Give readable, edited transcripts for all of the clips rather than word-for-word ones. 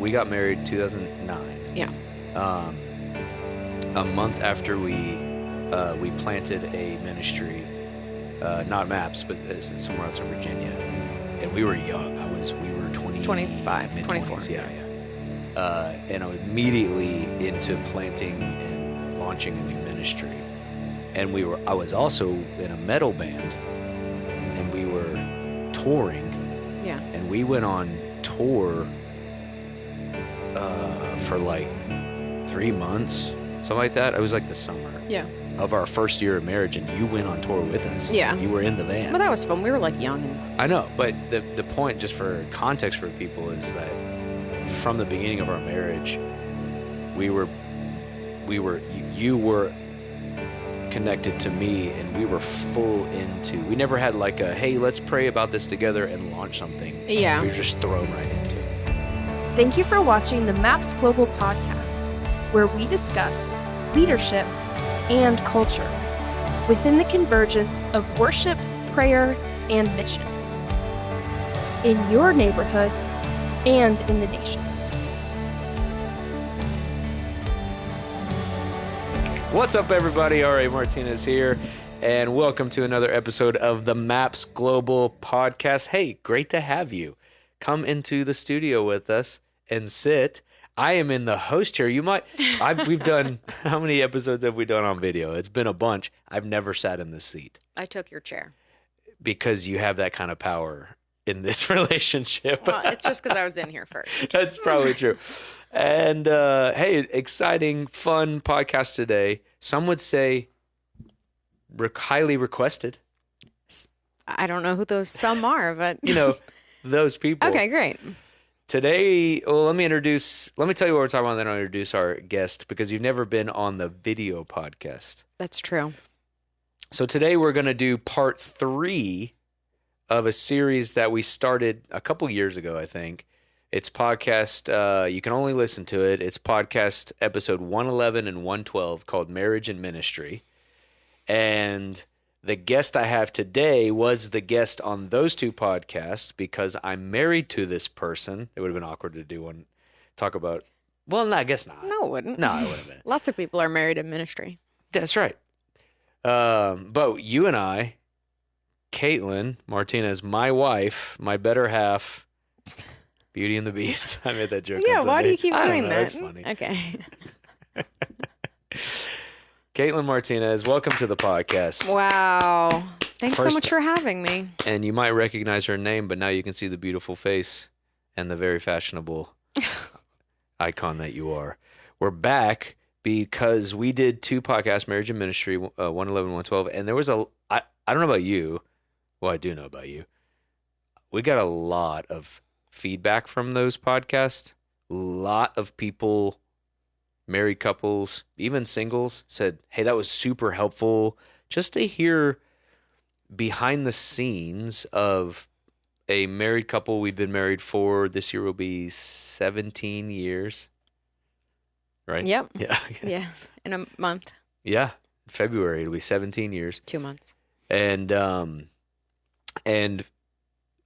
we got married 2009. Yeah. A month after we planted a ministry, not Maps, but somewhere else in Virginia, and we were young. We were 25, mid-20s, 24. yeah. And I was immediately into planting and launching a new ministry. And I was also in a metal band, and we were touring. Yeah. And we went on tour for like 3 months, something like that. It was like the summer Yeah. of our first year of marriage, and you went on tour with us. Yeah. You were in the van. But that was fun. We were like young. I know, but the point, just for context for people, is that from the beginning of our marriage, you were connected to me, and we were full into. We never had like a, hey, let's pray about this together and launch something. Yeah. We were just thrown right into it. Thank you for watching the MAPS Global Podcast, where we discuss leadership and culture within the convergence of worship, prayer, and missions in your neighborhood and in the nations. What's up, everybody? All right, Martinez here, and welcome to another episode of the MAPS Global Podcast. Hey, great to have you. Come into the studio with us and sit. I am in the host chair. We've done, how many episodes have we done on video? It's been a bunch. I've never sat in this seat. I took your chair. Because you have that kind of power in this relationship. Well, it's just because I was in here first. That's probably true. And hey, exciting, fun podcast today. Some would say highly requested. I don't know who those some are, but those people. Okay, great. Today, well, let me tell you what we're talking about, and then I'll introduce our guest, because you've never been on the video podcast. That's true. So today we're going to do part 3 of a series that we started a couple years ago, I think. It's podcast, you can only listen to it. It's podcast episode 111 and 112 called Marriage and Ministry. And the guest I have today was the guest on those two podcasts because I'm married to this person. It would have been awkward to do one, talk about, well, no, I guess not. No, it wouldn't. No, it would have been. Lots of people are married in ministry. That's right. But you and I, Kaitlin Martinez, my wife, my better half, Beauty and the Beast. I made that joke. Yeah, on why do Sunday. you keep I don't doing know, that? It's funny. Okay. Kaitlin Martinez, welcome to the podcast. Wow. Thanks so First- much for having me. And you might recognize her name, but now you can see the beautiful face and the very fashionable icon that you are. We're back because we did 2 podcasts, Marriage and Ministry, 111, 112, and there was I don't know about you. Well, I do know about you. We got a lot of feedback from those podcasts. A lot of people, married couples, even singles, said, hey, that was super helpful just to hear behind the scenes of a married couple. We've been married for, this year will be 17 years. Right? Yep. Yeah. Yeah. In a month. Yeah. February, it'll be 17 years. 2 months. And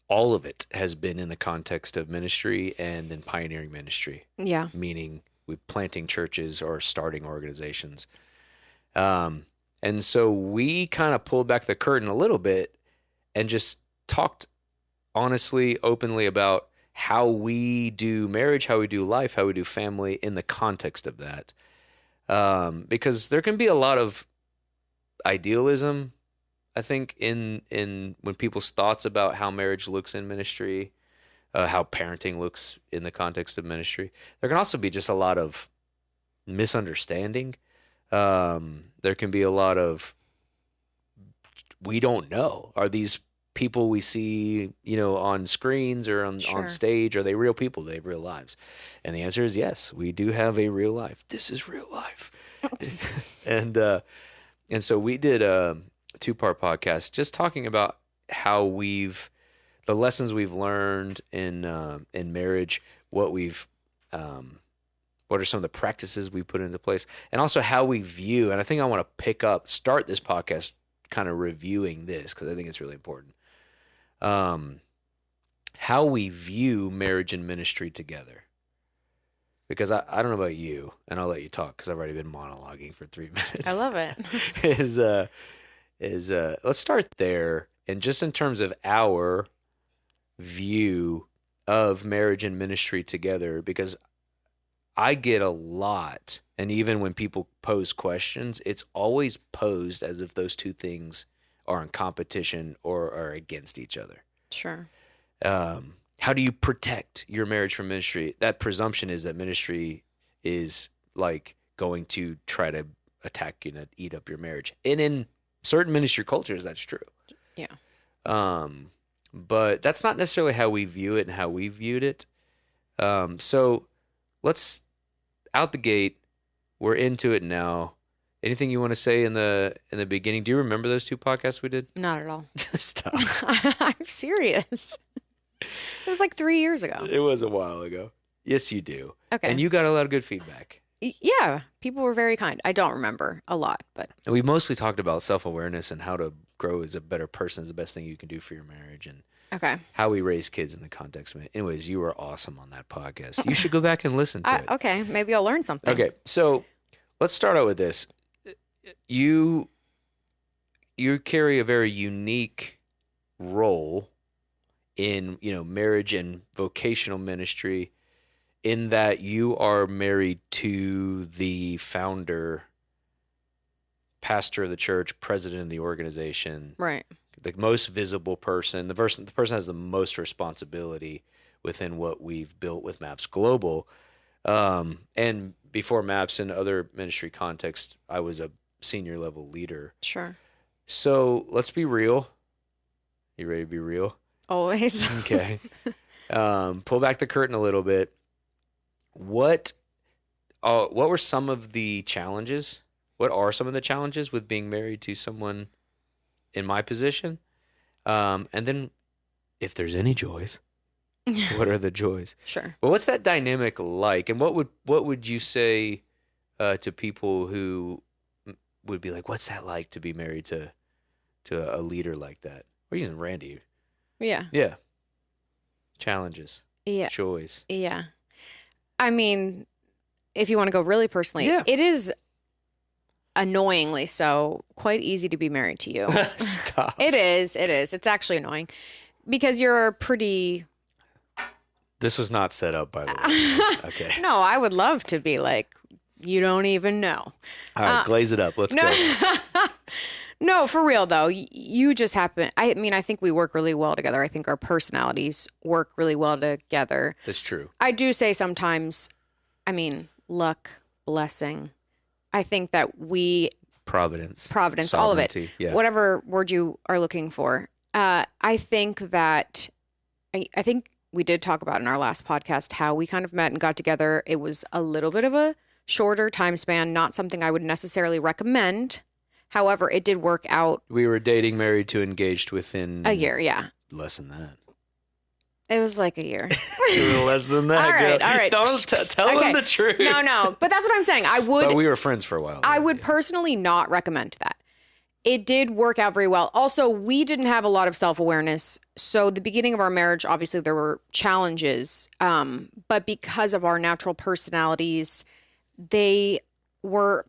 all of it has been in the context of ministry and then pioneering ministry. Yeah. Meaning we planting churches or starting organizations. And so we kind of pulled back the curtain a little bit and just talked honestly, openly about how we do marriage, how we do life, how we do family in the context of that. Because there can be a lot of idealism, I think, in when people's thoughts about how marriage looks in ministry, how parenting looks in the context of ministry. There can also be just a lot of misunderstanding. There can be a lot of, we don't know. Are these people we see, on screens or on stage, are they real people? Do they have real lives? And the answer is yes, we do have a real life. This is real life. And so we did a 2-part podcast just talking about how the lessons we've learned in marriage, what are some of the practices we put into place, and also how we view, and I think I want to start this podcast kind of reviewing this because I think it's really important. How we view marriage and ministry together. because I don't know about you, and I'll let you talk because I've already been monologuing for 3 minutes. I love it. is let's start there, and just in terms of our view of marriage and ministry together, because I get a lot, and even when people pose questions, it's always posed as if those two things are in competition or are against each other. Sure. How do you protect your marriage from ministry? That presumption is that ministry is like going to try to attack you and eat up your marriage. And in certain ministry cultures, that's true. Yeah. But that's not necessarily how we view it and how we viewed it. So let's out the gate. We're into it now. Anything you want to say in the beginning? Do you remember those 2 podcasts we did? Not at all. Stop. I'm serious. It was like 3 years ago. It was a while ago. Yes, you do. Okay. And you got a lot of good feedback. Yeah. People were very kind. I don't remember a lot, but. And we mostly talked about self-awareness and how to grow as a better person is the best thing you can do for your marriage, and Okay. how we raise kids in the context of it. Anyways, you were awesome on that podcast. You should go back and listen to it. Okay. Maybe I'll learn something. Okay, so let's start out with this. You carry a very unique role in, marriage and vocational ministry, in that you are married to the founder, pastor of the church, president of the organization, Right. the most visible person, the person has the most responsibility within what we've built with Maps Global. And before Maps, in other ministry contexts, I was a senior level leader. Sure. So let's be real. You ready to be real? Always. Okay. Pull back the curtain a little bit. What were some of the challenges? What are some of the challenges with being married to someone in my position? And then, if there's any joys, what are the joys? Sure. But what's that dynamic like? And what would you say to people who would be like, what's that like to be married to a leader like that? We're using Randy. Yeah. Yeah. Challenges. Yeah. Joys. Yeah. I mean, if you want to go really personally, Yeah. it is annoyingly so quite easy to be married to you. Stop. It is. It's actually annoying because you're pretty. This was not set up, by the way. Okay. No, I would love to be like, you don't even know. All right, glaze it up. Let's go. No, for real though. You just happen. I mean, I think we work really well together. I think our personalities work really well together. That's true. I do say sometimes, I mean, luck, blessing. I think that Providence, all of it, sovereignty, yeah. whatever word you are looking for. I think that, I think we did talk about in our last podcast how we kind of met and got together. It was a little bit of a shorter time span, not something I would necessarily recommend. However, it did work out. We were dating, married to, engaged within A year, yeah. less than that. It was like a year. Less than that. All right. Don't tell them the truth. No. But that's what I'm saying. But we were friends for a while. I would personally not recommend that. It did work out very well. Also, we didn't have a lot of self-awareness. So the beginning of our marriage, obviously there were challenges. But because of our natural personalities, they were,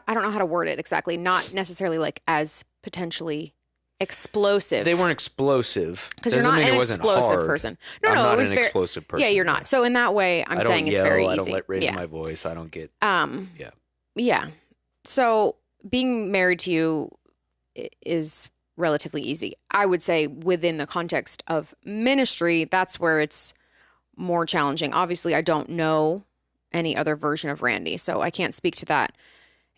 I don't know how to word it exactly, not necessarily like as potentially explosive. They weren't explosive. Because you're not an explosive person. No, I'm not it was an explosive person. Yeah, you're not. So in that way, I'm saying it's very easy. I don't raise my voice. I don't get. Yeah. So being married to you is relatively easy. I would say within the context of ministry, that's where it's more challenging. Obviously, I don't know any other version of Randy, so I can't speak to that.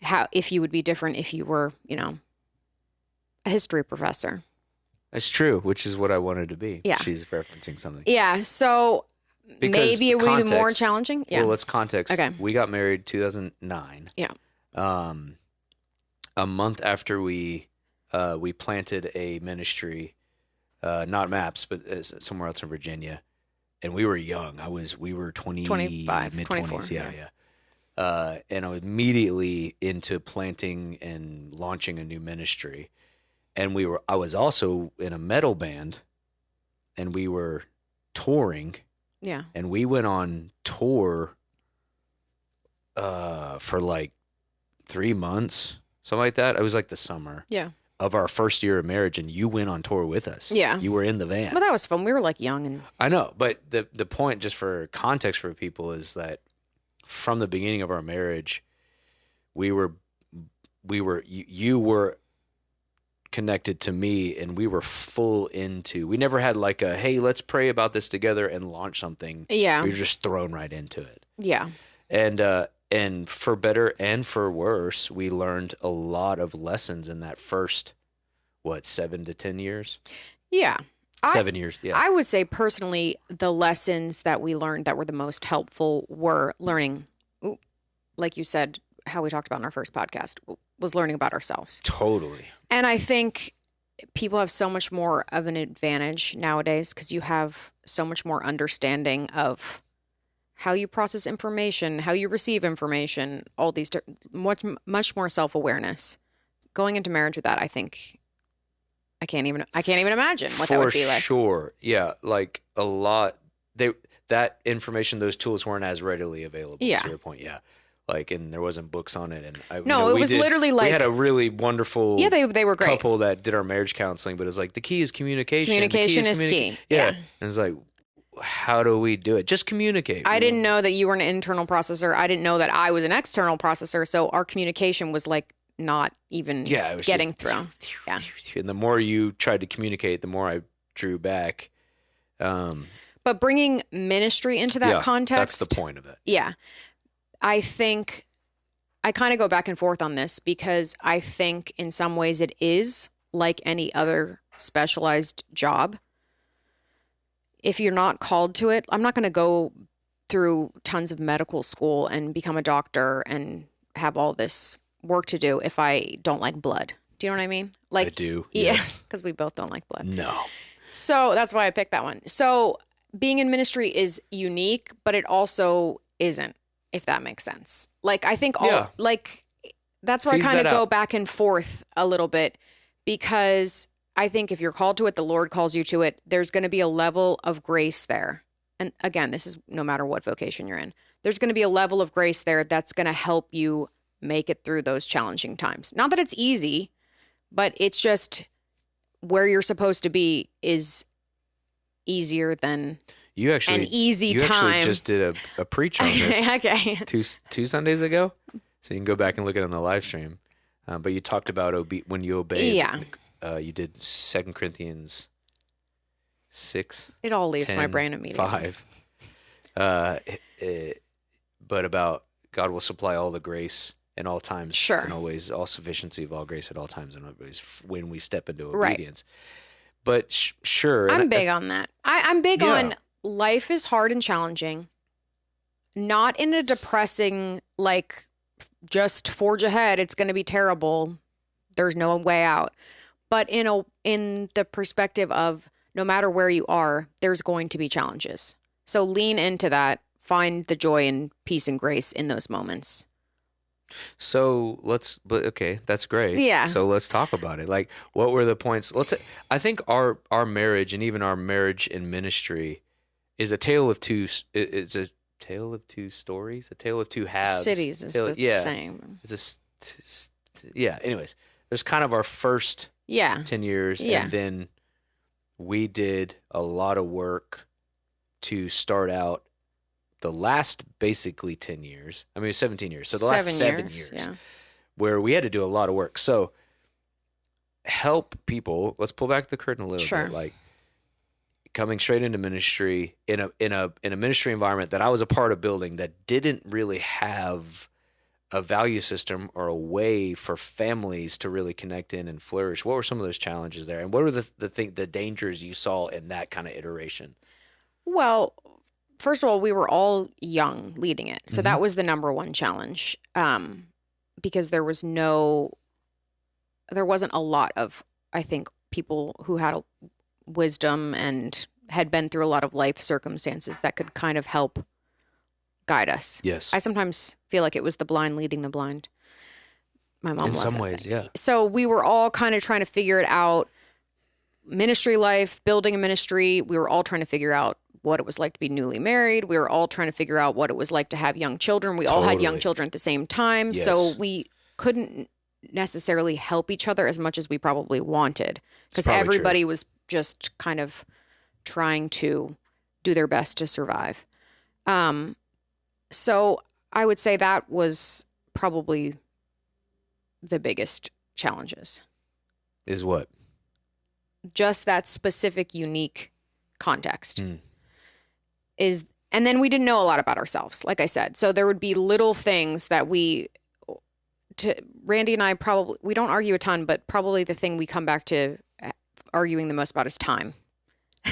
How if you would be different if you were, a history professor. That's true, which is what I wanted to be. Yeah. She's referencing something. Yeah, so maybe it would be more challenging. Yeah. Well, let's context. Okay. We got married 2009. Yeah. A month after we planted a ministry, not Maps, but somewhere else in Virginia, and we were young. We were 25, mid-20s. 24, Yeah. And I was immediately into planting and launching a new ministry. And I was also in a metal band, and we were touring. Yeah. And we went on tour for like 3 months, something like that. It was like the summer Yeah. of our first year of marriage, and you went on tour with us. Yeah. You were in the van. But that was fun. We were like young and I know, but the point, just for context for people, is that from the beginning of our marriage, you were connected to me, and we were full into. We never had like a, hey, let's pray about this together and launch something. yeah. We were just thrown right into it. Yeah. And for better and for worse, we learned a lot of lessons in that first, 7 to 10 years? Yeah. 7 years, yeah. I would say personally, the lessons that we learned that were the most helpful were learning, like you said, how we talked about in our first podcast, was learning about ourselves. Totally. And I think people have so much more of an advantage nowadays because you have so much more understanding of how you process information, how you receive information, all these much more self-awareness. Going into marriage with that, I think I can't even imagine what that would be like. For sure. Yeah, like a lot that information, those tools weren't as readily available, Yeah. to your point. Yeah. Like, and there wasn't books on it, and No, it was literally like, we had a really wonderful they were great. couple that did our marriage counseling, but it was like, the key is communication. Communication is key. Yeah. Yeah. And it's like, how do we do it? Just communicate. I didn't know that you were an internal processor. I didn't know that I was an external processor. So our communication was like not even it was getting just, through. Yeah. And the more you tried to communicate, the more I drew back. But bringing ministry into that context. That's the point of it. Yeah. I think I kind of go back and forth on this because I think in some ways it is like any other specialized job. If you're not called to it, I'm not going to go through tons of medical school and become a doctor and have all this work to do if I don't like blood. Do you know what I mean? Like, I do. Yeah, Yes. because we both don't like blood. No. So that's why I picked that one. So being in ministry is unique, but it also isn't, if that makes sense. Like, I think that's where Tease I kind of that go out. back and forth a little bit, because I think if you're called to it, the Lord calls you to it, there's going to be a level of grace there. And again, this is no matter what vocation you're in. There's going to be a level of grace there that's going to help you make it through those challenging times. Not that it's easy, but it's just where you're supposed to be is easier than You actually an easy you time. actually just did a preach on this Okay. two Sundays ago, so you can go back and look at it on the live stream. But you talked about when you obeyed. Yeah. You did 2 Corinthians 6. It all leaves my 10, brain immediately. 5. But about God will supply all the grace in all times, Sure. and always, all sufficiency of all grace at all times and always, when we step into Right. obedience. But sure, and I'm big on that. I'm big Yeah. on life is hard and challenging, not in a depressing, like, just forge ahead, it's going to be terrible, there's no way out. But in the perspective of no matter where you are, there's going to be challenges. So lean into that, find the joy and peace and grace in those moments. So okay, that's great. Yeah. So let's talk about it. Like, what were the points? I think our marriage, and even our marriage in ministry, is a tale of two. It's a tale of two stories, a tale of two halves. Cities is the same. It's yeah. Anyways, there's kind of our first Yeah. 10 years, Yeah. and then we did a lot of work to start out the last basically 10 years. I mean, it was 17 years. So the last 7 years Yeah. where we had to do a lot of work. So help people. Let's pull back the curtain a little Sure. bit. Like, coming straight into ministry in a ministry environment that I was a part of building that didn't really have a value system or a way for families to really connect in and flourish. What were some of those challenges there? And what were the dangers you saw in that kind of iteration? Well, first of all, we were all young leading it. So that was the number one challenge, because there wasn't a lot of, I think, people who had wisdom and had been through a lot of life circumstances that could kind of help guide us. Yes. I sometimes feel like it was the blind leading the blind. My mom In loves some that ways, saying. yeah. So we were all kind of trying to figure it out. Ministry life, building a ministry, we were all trying to figure out what it was like to be newly married. We were all trying to figure out what it was like to have young children. We all had young Totally. children at the same time. Yes. So we couldn't necessarily help each other as much as we probably wanted, because probably true. everybody was just kind of trying to do their best to survive. So I would say that was probably the biggest challenges. Is what? Just that specific, unique context Mm. is, and then we didn't know a lot about ourselves, like I said. So there would be little things that Randy and I we don't argue a ton, but probably the thing we come back to arguing the most about is time.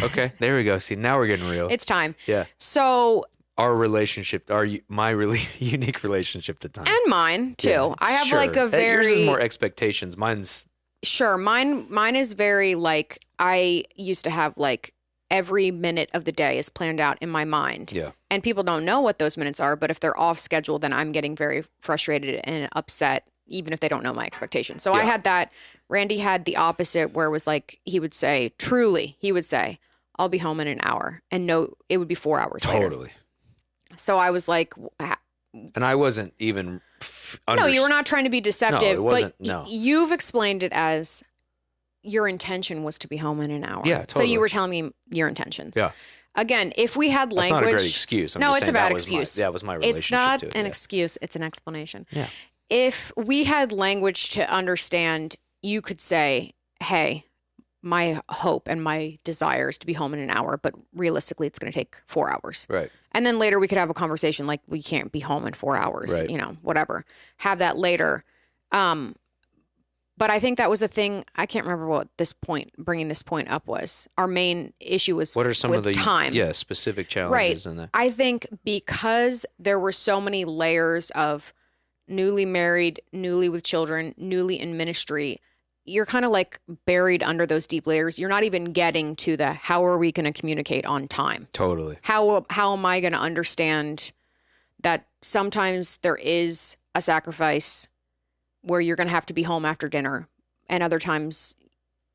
Okay, there we go. See, now we're getting real. It's time. Yeah. So, Our relationship, my really unique relationship to time. and mine too. Yeah, I have sure. like a Yours very is more expectations. Mine's Sure. Mine is very like, I used to have like every minute of the day is planned out in my mind. yeah. And people don't know what those minutes are, but if they're off schedule, then I'm getting very frustrated and upset, even if they don't know my expectations. So I Yeah. had that. Randy had the opposite, where it was like, he would say, I'll be home in an hour. And no, it would be 4 hours later. Totally. So I was like, And I wasn't even. no, you were not trying to be deceptive. No, it wasn't, but no. You've explained it as your intention was to be home in an hour. Yeah, So totally. you were telling me your intentions. Yeah. Again, if we had That's language. not a great excuse. I'm No, just it's saying a bad that was excuse. that was my relationship It's not to it. an yeah. excuse. It's an explanation. Yeah. If we had language to understand, you could say, hey, my hope and my desire is to be home in an hour, but realistically it's going to take 4 hours. Right. And then later we could have a conversation like, we can't be home in 4 hours, Right. whatever. Have that later. But I think that was a thing. I can't remember what bringing this point up was. Our main issue was What are some with of the time. specific challenges in that? I think because there were so many layers of newly married, newly with children, newly in ministry, you're kind of like buried under those deep layers. You're not even getting to the, how are we going to communicate on time? Totally. How am I going to understand that sometimes there is a sacrifice where you're going to have to be home after dinner, and other times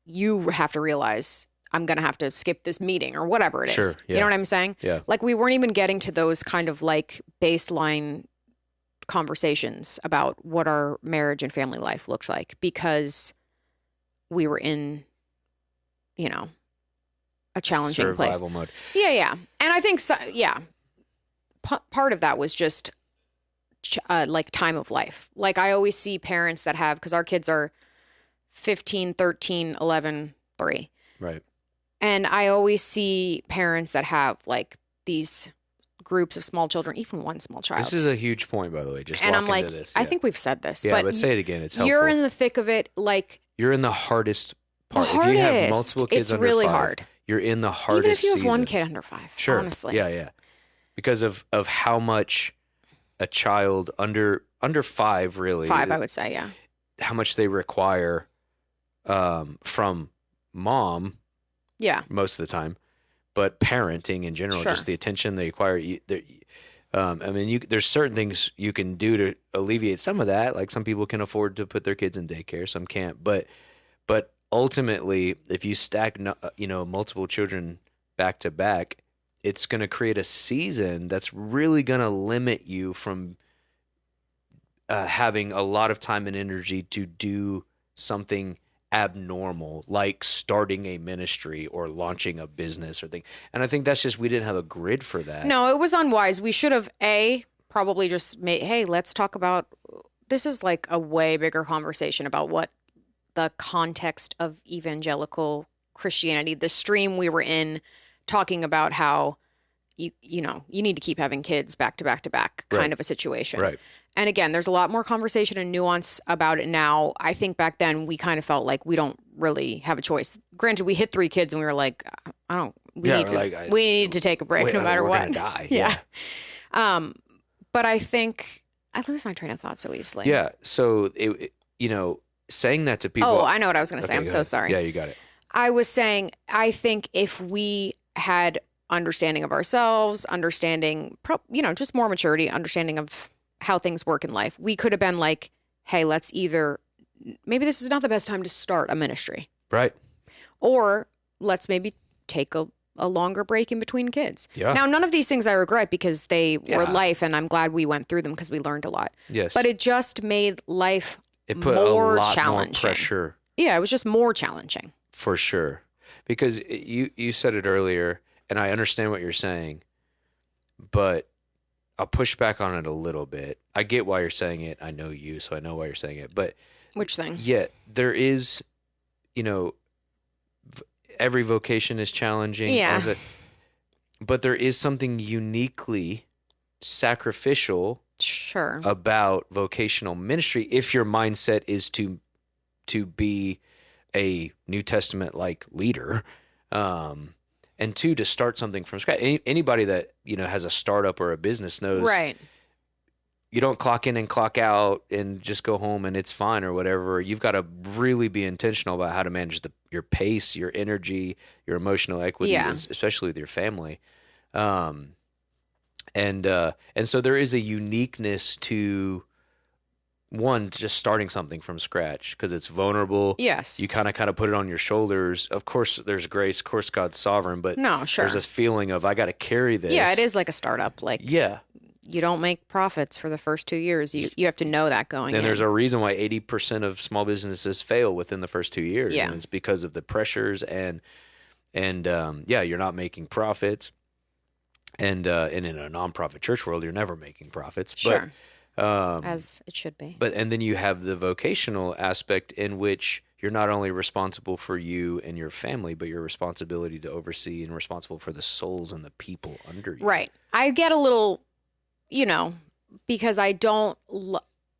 you have to realize I'm going to have to skip this meeting or whatever it is. Sure, You yeah. know what I'm saying? Yeah. Like, we weren't even getting to those kind of like baseline conversations about what our marriage and family life looked like, because we were in, a challenging place. Survival mode. Yeah. And I think, part of that was just like time of life. Like, I always see parents that have, because our kids are 15, 13, 11, 3. Right. And I always see parents that have like these groups of small children, even one small child. This is a huge point, by the way. Just and walk I'm like, into this. I Yeah. think we've said this, Yeah, but but say it again. It's helpful. you're in the thick of it. Like, You're in the hardest part. the If you have hardest. multiple kids It's under really 5, hard. you're in the hardest Even if you have one season. kid under 5, Sure. honestly. Yeah. Because of how much a child under 5 really 5, I would say, yeah. how much they require from mom Yeah. most of the time, but parenting in general, Sure. just the attention they require. There's certain things you can do to alleviate some of that. Like, some people can afford to put their kids in daycare, some can't. But ultimately, if you stack multiple children back to back, it's going to create a season that's really going to limit you from having a lot of time and energy to do something abnormal, like starting a ministry or launching a business or thing. And I think that's just, we didn't have a grid for that. No, it was unwise. We should have probably just made, hey, let's talk about, this is like a way bigger conversation about what the context of evangelical Christianity, the stream we were in, talking about how you need to keep having kids back to back to back kind Right. of a situation. Right. And again, there's a lot more conversation and nuance about it now. I think back then we kind of felt like we don't really have a choice. Granted, we hit 3 kids and we were like, we need to take a break no matter we're what. gonna die. Yeah. But I think I lose my train of thought so easily. Yeah. So saying that to people. Oh, I know what I was going to say. Okay, I'm go so ahead. sorry. Yeah, you got it. I was saying, I think if we had understanding of ourselves, understanding, just more maturity, understanding of how things work in life, we could have been like, hey, maybe this is not the best time to start a ministry, Right. or let's maybe take a a longer break in between kids. Yeah. Now, none of these things I regret because they were Yeah. life, and I'm glad we went through them because we learned a lot. Yes. But it just made life It put more a lot challenging. more pressure. Yeah, it was just more challenging. For sure. Because you said it earlier, and I understand what you're saying, but I'll push back on it a little bit. I get why you're saying it. I know you, so I know why you're saying it. But Which thing? yet there is, every vocation is challenging. Yeah. But there is something uniquely sacrificial Sure. about vocational ministry if your mindset is to be a New Testament like leader, and two, to start something from scratch. Anybody that has a startup or a business knows, Right. you don't clock in and clock out and just go home and it's fine or whatever. You've got to really be intentional about how to manage your pace, your energy, your emotional equity, Yeah. especially with your family. And so there is a uniqueness to one, just starting something from scratch because it's vulnerable. Yes. You kind of put it on your shoulders. Of course, there's grace. Of course, God's sovereign, but No, sure. there's this feeling of I got to carry this. Yeah, it is like a startup. Like, Yeah. you don't make profits for the first 2 years. You have to know that going And in. there's a reason why 80% of small businesses fail within the first 2 years. Yeah. And it's because of the pressures and you're not making profits. And in a nonprofit church world, you're never making profits. Sure. But, As it should be. and then you have the vocational aspect in which you're not only responsible for you and your family, but your responsibility to oversee and responsible for the souls and the people under you. Right. I get a little, because I don't,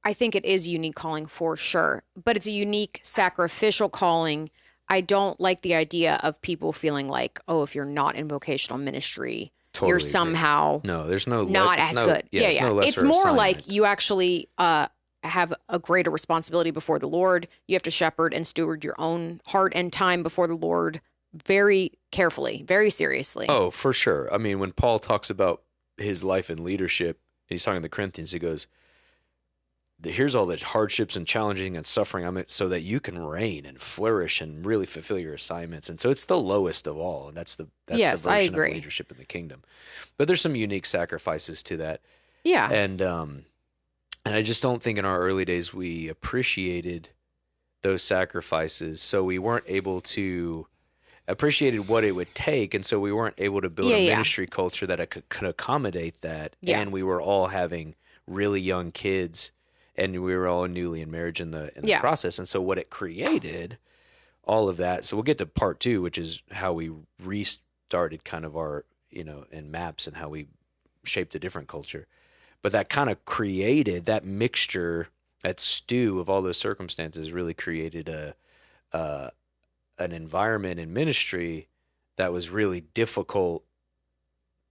I think it is a unique calling for sure, but it's a unique sacrificial calling. I don't like the idea of people feeling like, oh, if you're not in vocational ministry, Totally you're agree. somehow No, there's no not as good. Yeah, it's no lesser it's more like assignment. you actually have a greater responsibility before the Lord. You have to shepherd and steward your own heart and time before the Lord very carefully, very seriously. Oh, for sure. I mean, when Paul talks about his life in leadership, and he's talking to the Corinthians, he goes, here's all the hardships and challenging and suffering so that you can reign and flourish and really fulfill your assignments. And so it's the lowest of all. And that's the Yes, I version of agree. leadership in the kingdom. But there's some unique sacrifices to that. Yeah. And I just don't think in our early days we appreciated those sacrifices. So we weren't able to appreciated what it would take. And so we weren't able to build a ministry culture that could accommodate that. Yeah. And we were all having really young kids and we were all newly in marriage in the process. And so what it created, all of that. So we'll get to part 2, which is how we restarted kind of our, in MAPS and how we shaped a different culture. But that kind of created that mixture, that stew of all those circumstances really created an environment in ministry that was really difficult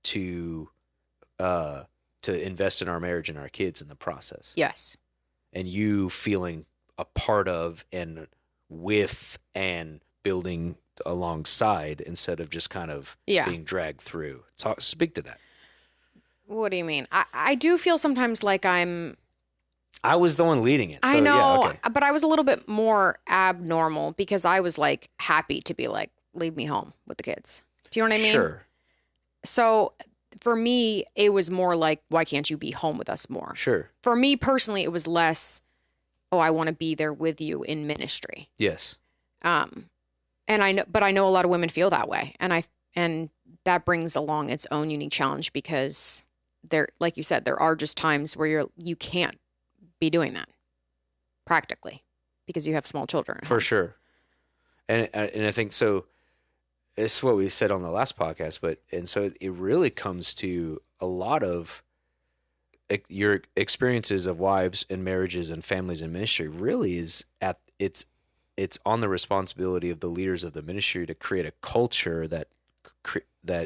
to invest in our marriage and our kids in the process. Yes. And you feeling a part of and with and building alongside instead of just kind of being dragged through. Speak to that. What do you mean? I do feel sometimes like I was the one leading it. So, I know, yeah, okay. but I was a little bit more abnormal because I was like happy to be like, leave me home with the kids. Do you know what I mean? Sure. So for me, it was more like, why can't you be home with us more? Sure. For me personally, it was less, oh, I want to be there with you in ministry. Yes. And I know a lot of women feel that way. And that brings along its own unique challenge because there, like you said, there are just times where you can't be doing that practically because you have small children. For sure. And I think so. It's what we said on the last podcast, and so it really comes to a lot of your experiences of wives and marriages and families in ministry really is it's on the responsibility of the leaders of the ministry to create a culture that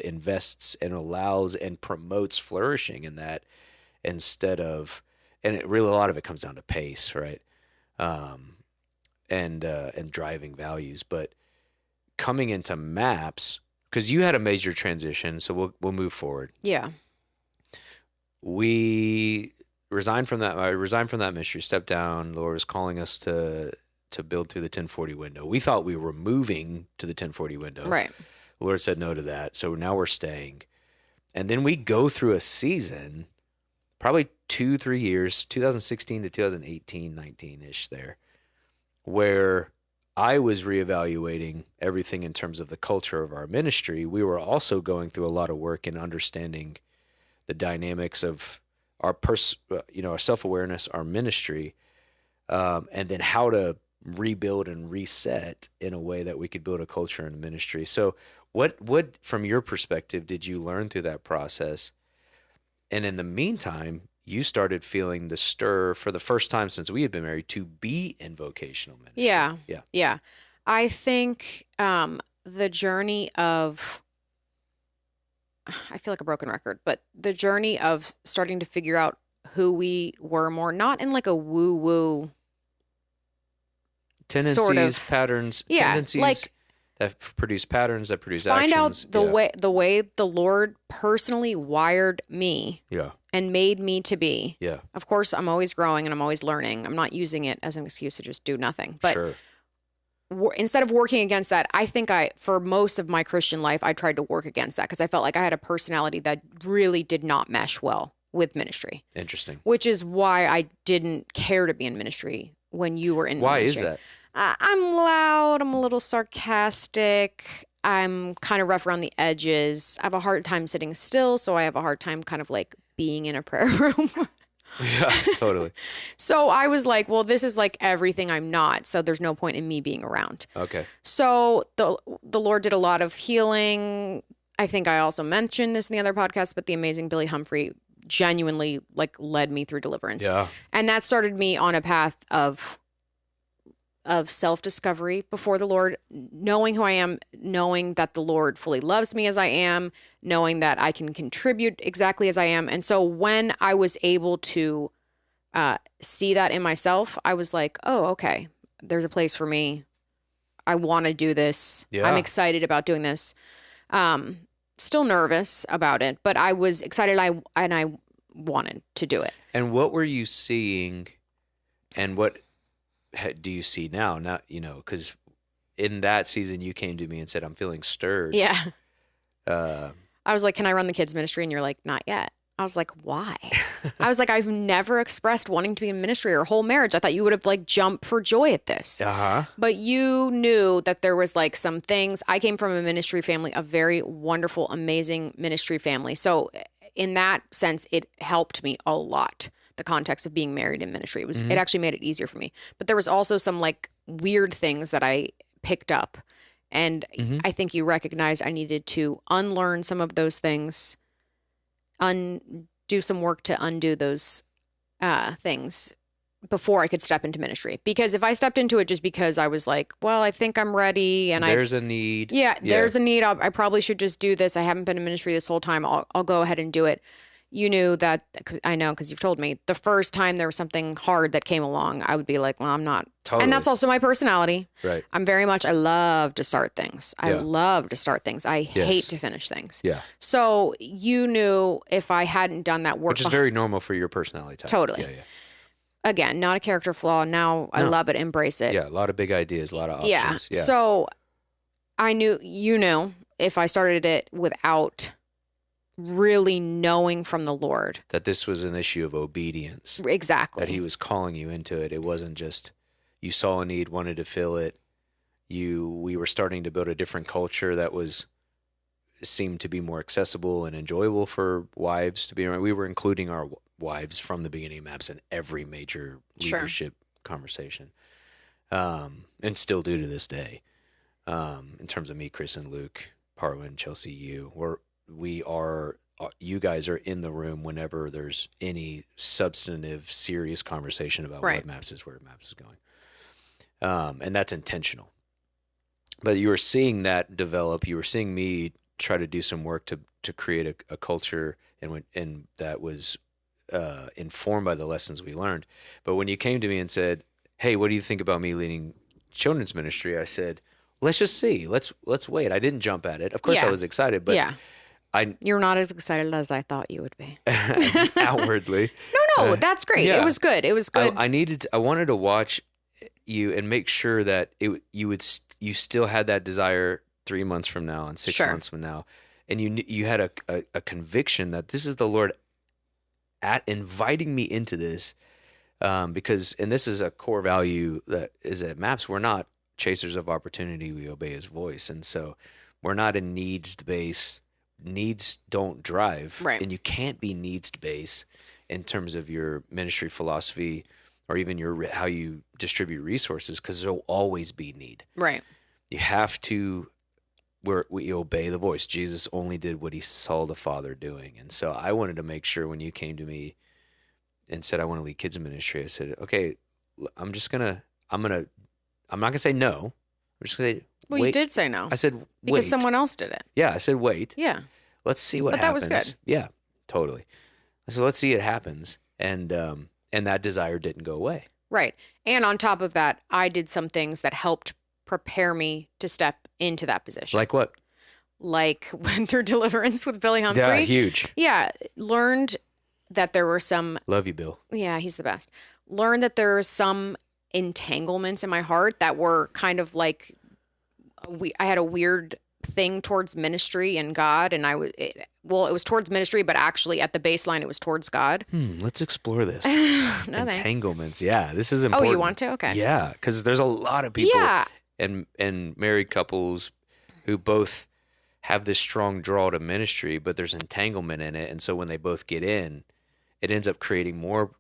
invests and allows and promotes flourishing in that instead of, and it really, a lot of it comes down to pace, right? And driving values, but coming into MAPS, because you had a major transition, so we'll move forward. Yeah. We resigned from that. I resigned from that ministry, stepped down. The Lord was calling us to build through the 1040 window. We thought we were moving to the 1040 window. Right. The Lord said no to that. So now we're staying. And then we go through a season, probably 2-3 years, 2016 to 2018, 19-ish there, where I was reevaluating everything in terms of the culture of our ministry. We were also going through a lot of work in understanding the dynamics of our our self-awareness, our ministry, and then how to rebuild and reset in a way that we could build a culture in ministry. So what from your perspective did you learn through that process? And in the meantime, you started feeling the stir for the first time since we had been married to be in vocational ministry. Yeah. I think the journey of, I feel like a broken record, but the journey of starting to figure out who we were more, not in like a woo-woo tendencies, sort of, patterns, tendencies like that produce patterns, that produce find actions. out the way the Lord personally wired me Yeah. and made me to be. Yeah. Of course, I'm always growing and I'm always learning. I'm not using it as an excuse to just do nothing. But Sure. instead of working against that, I think for most of my Christian life, I tried to work against that because I felt like I had a personality that really did not mesh well with ministry. Interesting. Which is why I didn't care to be in ministry when you were in Why ministry. is that? I'm loud. I'm a little sarcastic. I'm kind of rough around the edges. I have a hard time sitting still, so I have a hard time kind of like being in a prayer room. Yeah, totally. So I was like, well, this is like everything I'm not, so there's no point in me being around. Okay. So the Lord did a lot of healing. I think I also mentioned this in the other podcast, but the amazing Billy Humphrey genuinely like led me through deliverance. Yeah. And that started me on a path of self-discovery before the Lord, knowing who I am, knowing that the Lord fully loves me as I am, knowing that I can contribute exactly as I am. And so when I was able to see that in myself, I was like, oh, okay, there's a place for me. I want to do this. Yeah. I'm excited about doing this. Still nervous about it, but I was excited. I wanted to do it. And what were you seeing, and what do you see now? Now, because in that season you came to me and said, I'm feeling stirred. Yeah. I was like, can I run the kids ministry? And you're like, not yet. I was like, why? I was like, I've never expressed wanting to be in ministry or whole marriage. I thought you would have like jumped for joy at this. Uh-huh. But you knew that there was like some things. I came from a ministry family, a very wonderful, amazing ministry family. So in that sense, it helped me a lot. The context of being married in ministry. It actually made it easier for me. But there was also some like weird things that I picked up. And I think you recognized I needed to unlearn some of those things, do some work to undo those things before I could step into ministry. Because if I stepped into it just because I was like, well, I think I'm ready and there's a need. Yeah, there's a need. I probably should just do this. I haven't been in ministry this whole time. I'll go ahead and do it. You knew that, I know because you've told me, the first time there was something hard that came along, I would be like, well, I'm not. Totally. And that's also my personality. Right. I love to start things. I love to start things. I hate to finish things. Yeah. So you knew if I hadn't done that work. Which is very normal for your personality type. Totally. Yeah. Again, not a character flaw. Now I love it, embrace it. Yeah, a lot of big ideas, a lot of options. Yeah. So I knew, if I started it without really knowing from the Lord that this was an issue of obedience. Exactly. That he was calling you into it. It wasn't just you saw a need, wanted to fill it. We were starting to build a different culture that seemed to be more accessible and enjoyable for wives to be around. We were including our wives from the beginning of MAPS in every major leadership conversation. And still do to this day. In terms of me, Chris and Luke, Parwin, Chelsea, you guys are in the room whenever there's any substantive, serious conversation about what MAPS is, where MAPS is going. And that's intentional. But you were seeing that develop. You were seeing me try to do some work to create a culture and that was informed by the lessons we learned. But when you came to me and said, hey, what do you think about me leading children's ministry? I said, let's just see. Let's wait. I didn't jump at it. Of course I was excited, but you're not as excited as I thought you would be. Outwardly. No, that's great. Yeah. It was good. I wanted to watch you and make sure that you still had that desire 3 months from now and 6 Sure. months from now, and you had a conviction that this is the Lord at inviting me into this, because, and this is a core value that is at MAPS, we're not chasers of opportunity, we obey his voice. And so we're not a needs-based, needs don't drive. Right. And you can't be needs-based in terms of your ministry philosophy or even how you distribute resources, because there'll always be need. Right. You have to, we obey the voice. Jesus only did what he saw the Father doing. And so I wanted to make sure when you came to me and said, I want to lead kids in ministry, I said, okay, I'm not going to say no. I'm just going to say, Well, wait. you did say no. I said, wait. Because someone else did it. Yeah, I said, wait. Yeah. Let's see what But happens. that was good. Yeah, totally. I said, let's see it happens. And that desire didn't go away. Right. And on top of that, I did some things that helped prepare me to step into that position. Like what? Like went through deliverance with Billy Humphrey. Yeah, huge. Yeah. Learned that there were some, Love you, Bill. yeah, he's the best. Learned that there were some entanglements in my heart that were kind of like, I had a weird thing towards ministry and God. And it was towards ministry, but actually at the baseline, it was towards God. Let's explore this. No, thanks. Entanglements. Yeah, this is Oh, important. you want to? Okay. Yeah, because there's a lot of people Yeah. and married couples who both have this strong draw to ministry, but there's entanglement in it. And so when they both get in, it ends up creating more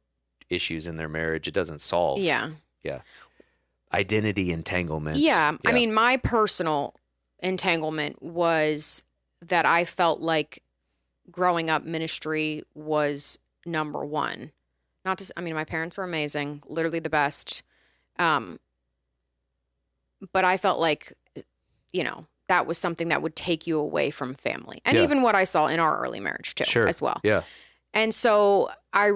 issues in their marriage. It doesn't solve. Yeah. Yeah. Identity entanglements. Yeah. I mean, my personal entanglement was that I felt like growing up ministry was number one. Not to, I mean, my parents were amazing, literally the best. But I felt like, that was something that would take you away from family. And Yeah. even what I saw in our early marriage too, Sure. as well. Yeah. And so I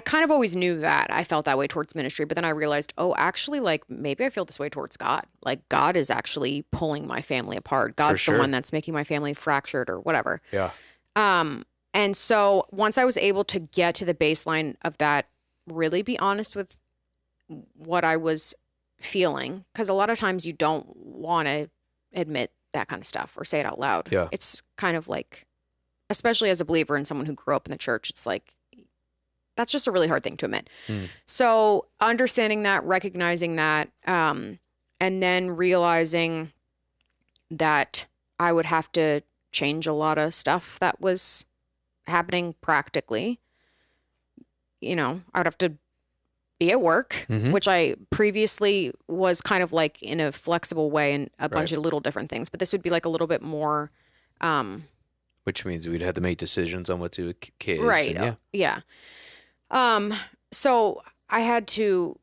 kind of always knew that I felt that way towards ministry, but then I realized, oh, actually, like maybe I feel this way towards God. Like God is actually pulling my family apart. God's sure. the one that's making my family fractured or whatever. Yeah. And so once I was able to get to the baseline of that, really be honest with what I was feeling, because a lot of times you don't want to admit that kind of stuff or say it out loud. Yeah. It's kind of like, especially as a believer and someone who grew up in the church, it's like, that's just a really hard thing to admit. So understanding that, recognizing that, and then realizing that I would have to change a lot of stuff that was happening practically. I would have to be at work, which I previously was kind of like in a flexible way and a bunch of little different things. But this would be like a little bit more. Which means we'd have to make decisions on what to do with kids. Right. And Yeah. So I had to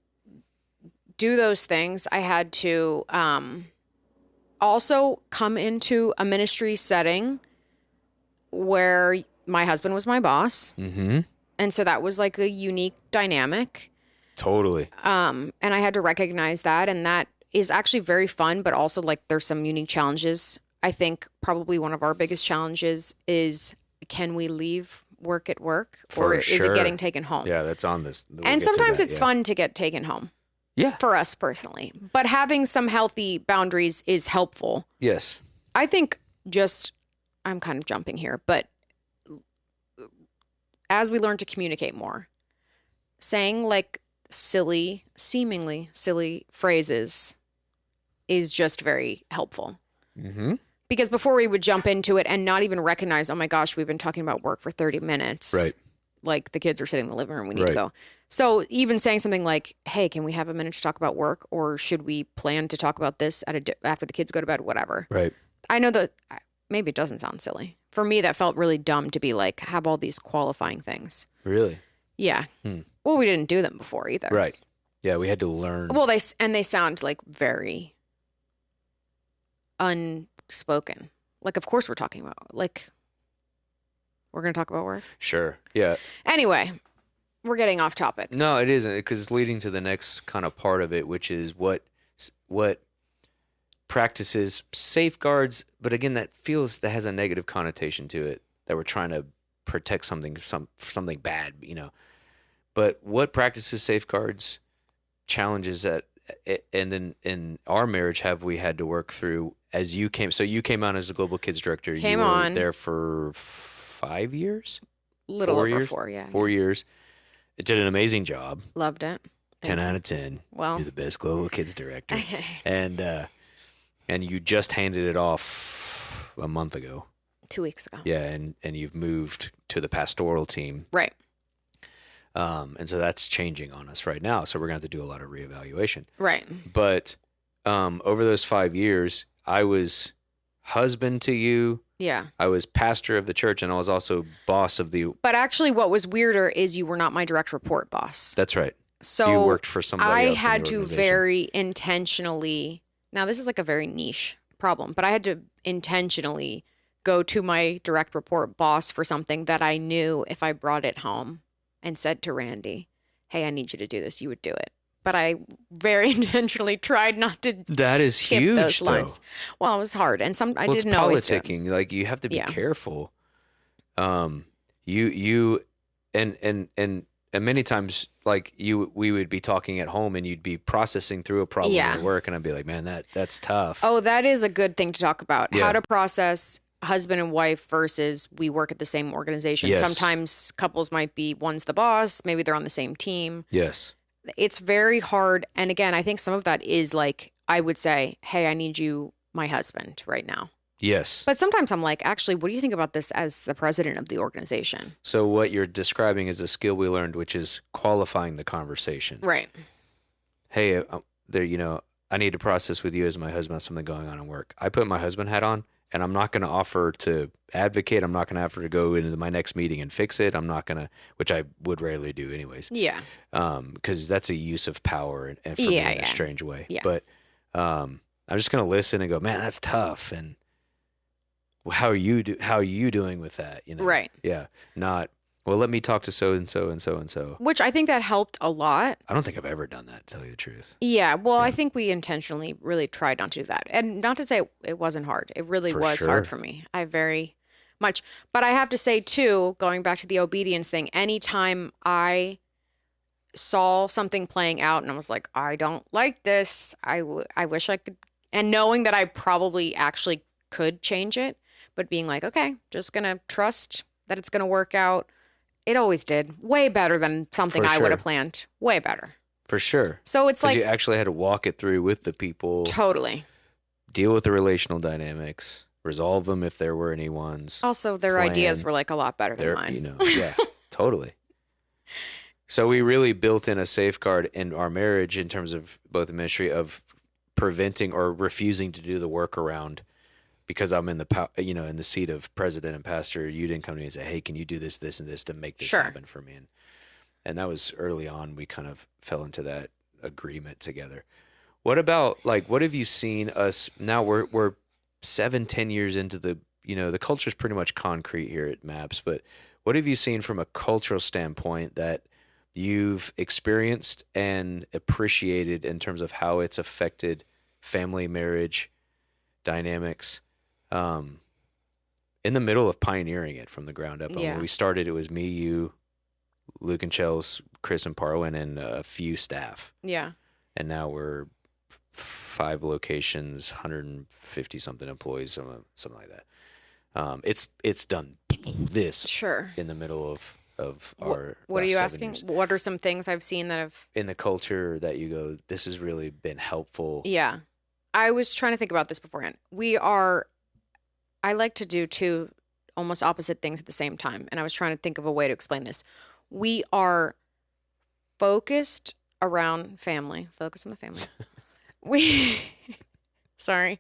do those things. I had to also come into a ministry setting where my husband was my boss. Mm-hmm. And so that was like a unique dynamic. Totally. And I had to recognize that. And that is actually very fun, but also like there's some unique challenges. I think probably one of our biggest challenges is, can we leave work at work, or is it getting taken home? Yeah, that's on this. And sometimes it's fun to get taken home. Yeah. For us personally. But having some healthy boundaries is helpful. Yes. I think I'm kind of jumping here, but as we learn to communicate more, saying like seemingly silly phrases is just very helpful. Mm-hmm. Because before we would jump into it and not even recognize, oh my gosh, we've been talking about work for 30 minutes. Right. Like the kids are sitting in the living room, we need to go. So even saying something like, hey, can we have a minute to talk about work? Or should we plan to talk about this after the kids go to bed, whatever. Right. I know that maybe it doesn't sound silly. For me, that felt really dumb to be like, have all these qualifying things. Really? Yeah. Well, we didn't do them before either. Right. Yeah, we had to learn. Well, they sound like very unspoken. Like, of course we're talking about, like, we're going to talk about work. Sure. Yeah. Anyway, we're getting off topic. No, it isn't, because it's leading to the next kind of part of it, which is what practices safeguards, but again, that has a negative connotation to it, that we're trying to protect something bad, But what practices safeguards challenges that, and then in our marriage have we had to work through as you came, so you came on as a global kids director. Came you were on. there for 5 years, Little 4 over years, 4, yeah. 4 years. It did an amazing job. Loved it. 10 out of 10. Well. You're the best global kids director. And you just handed it off a month ago. 2 weeks ago. Yeah, and you've moved to the pastoral team. Right. And so that's changing on us right now. So we're going to have to do a lot of reevaluation. Right. But over those 5 years, I was husband to you. Yeah. I was pastor of the church, and I was also boss of the... But actually what was weirder is you were not my direct report boss. That's right. So you worked for somebody I else in the had to organization. very intentionally, now this is like a very niche problem, but I had to intentionally go to my direct report boss for something that I knew if I brought it home and said to Randy, hey, I need you to do this, you would do it. But I very intentionally tried not to That is skip huge, those though. lines. Well, it was hard, and I Well, didn't always do it. it's politicking. Like, you have to be Yeah. careful. You and many times, like, we would be talking at home, and you'd be processing through a problem Yeah. at work, and I'd be like, man, that's tough. Oh, that is a good thing to talk about. Yeah. How to process husband and wife versus we work at the same organization. Yes. Sometimes couples might be, one's the boss, maybe they're on the same team. Yes. It's very hard. And again, I think some of that is like, I would say, hey, I need you, my husband, right now. Yes. But sometimes I'm like, actually, what do you think about this as the president of the organization? So what you're describing is a skill we learned, which is qualifying the conversation. Right. Hey, I need to process with you as my husband something going on in work. I put my husband hat on, and I'm not going to offer to advocate. I'm not going to offer to go into my next meeting and fix it. I'm not going to, which I would rarely do anyways. Yeah. Because that's a use of power and for me in a strange way. Yeah. But I'm just going to listen and go, man, that's tough. And how are you doing with that? Right. Yeah. Not, well, let me talk to so-and-so and so-and-so. Which I think that helped a lot. I don't think I've ever done that, to tell you the truth. Yeah, well, I think we intentionally really tried not to do that. And not to say it wasn't hard. It really For was sure. hard for me. I very much. But I have to say, too, going back to the obedience thing, anytime I saw something playing out and I was like, I don't like this, I wish I could. And knowing that I probably actually could change it, but being like, okay, just going to trust that it's going to work out. It always did. Way better than something For I would have sure. planned. Way better. For sure. So it's 'Cause like, you actually had to walk it through with the people, totally. deal with the relational dynamics, resolve them if there were any ones. Also, their Plan. ideas were like a lot better than There, mine. yeah, totally. So we really built in a safeguard in our marriage in terms of both the ministry of preventing or refusing to do the workaround. Because I'm in in the seat of president and pastor, you didn't come to me and say, hey, can you do this, this, and this to make this Sure. happen for me? And that was early on. We kind of fell into that agreement together. What about, what have you seen us, now we're 7-10 years into the culture is pretty much concrete here at MAPS, but what have you seen from a cultural standpoint that you've experienced and appreciated in terms of how it's affected family, marriage, dynamics? In the middle of pioneering it from the ground up. Yeah. When we started, it was me, you, Luke and Chels, Chris and Parwin, and a few staff. Yeah. And now we're 5 locations, 150 something employees, something like that. It's done this Sure. in the middle of our. What are last you 7 asking? years. What are some things I've seen that have. In the culture that you go, this has really been helpful. Yeah. I was trying to think about this beforehand. I like to do 2 almost opposite things at the same time. And I was trying to think of a way to explain this. We are focused around family. Focus on the family. Sorry.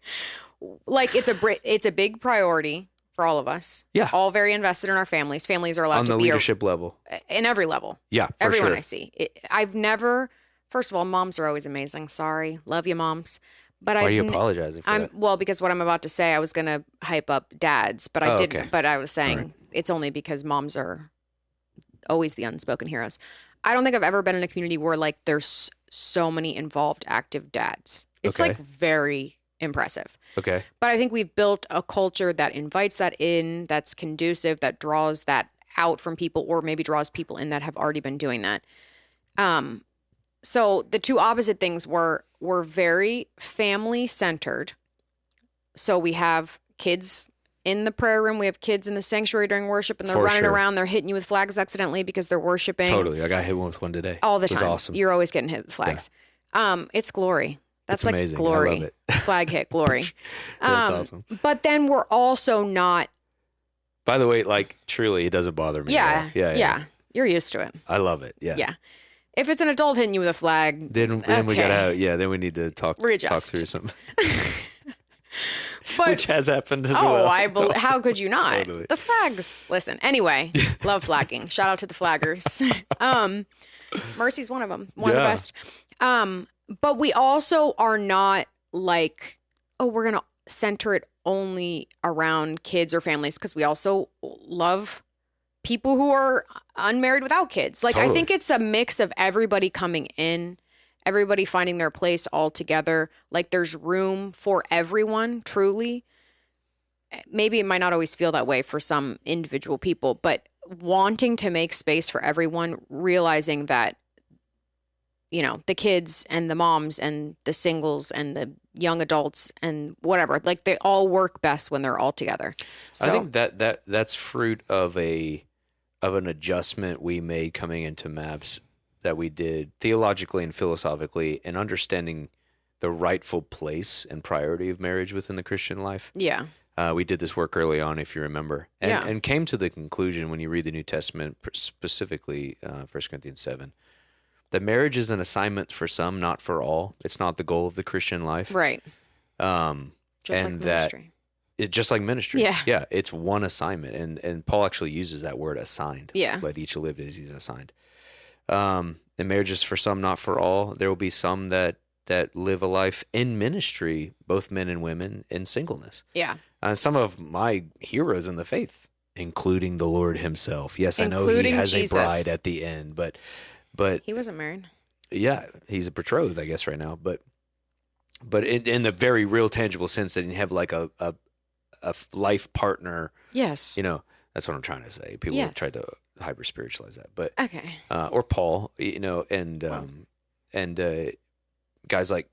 Like it's a big priority for all of us. Yeah. All very invested in our families. Families are allowed On to the be leadership level. in every level. Yeah, for Everyone sure. I see. I've never, first of all, moms are always amazing. Sorry. Love you, moms. But Why are you apologizing for that? well, because what I'm about to say, I was going to hype up dads, but I Oh, didn't. okay. But I was saying All right. it's only because moms are always the unspoken heroes. I don't think I've ever been in a community where there's so many involved active dads. It's Okay. very impressive. Okay. But I think we've built a culture that invites that in, that's conducive, that draws that out from people, or maybe draws people in that have already been doing that. So the 2 opposite things were very family centered, So we have kids in the prayer room. We have kids in the sanctuary during worship, and they're For running sure. around. They're hitting you with flags accidentally because they're worshiping. Totally. I got hit with one today. All the It was time. awesome. You're always getting hit with flags. It's glory. That's It's like amazing. glory. I love it. Flag hit glory. That's awesome. But then we're also not. By the way, like, truly, it doesn't bother me. Yeah, at all. yeah. You're used to it. I love it. Yeah. Yeah. If it's an adult hitting you with a flag, Then we Okay. gotta then we need to talk Readjust. through some, but which has happened as well. how could you not? Totally. The flags. Listen. Anyway, love flagging. Shout out to the flaggers. Mercy's one of them. One of the Yeah. best. But we also are not like, oh, we're gonna center it only around kids or families, because we also love people who are unmarried without kids. Like, I Totally. think it's a mix of everybody coming in, everybody finding their place all together. Like, there's room for everyone, truly. Maybe it might not always feel that way for some individual people, but wanting to make space for everyone, realizing that, you know, the kids and the moms and the singles and the young adults and whatever, like, they all work best when they're all together. So I think that's fruit of an adjustment we made coming into MAPS, that we did theologically and philosophically, and understanding the rightful place and priority of marriage within the Christian life. yeah. We did this work early on, if you remember, and came to the conclusion, when you read the New Testament, specifically 1 Corinthians 7, that marriage is an assignment for some, not for all. It's not the goal of the Christian life. Right. Um, Just and like that- ministry. just like ministry. Yeah. Yeah. It's one assignment. And Paul actually uses that word, assigned. Yeah. Let each live as he's assigned. And marriage is for some, not for all. There will be some that live a life in ministry, both men and women, in singleness. Yeah. Some of my heroes in the faith, including the Lord himself. Yes, I know he Including has Jesus. a bride at the end, but He wasn't married. yeah, he's a betrothed, I guess, right now. But in the very real, tangible sense that you have like a life partner. Yes. You know, that's what I'm trying to say. People Yes. try to hyper spiritualize that, but Okay. or Paul, you know, and guys like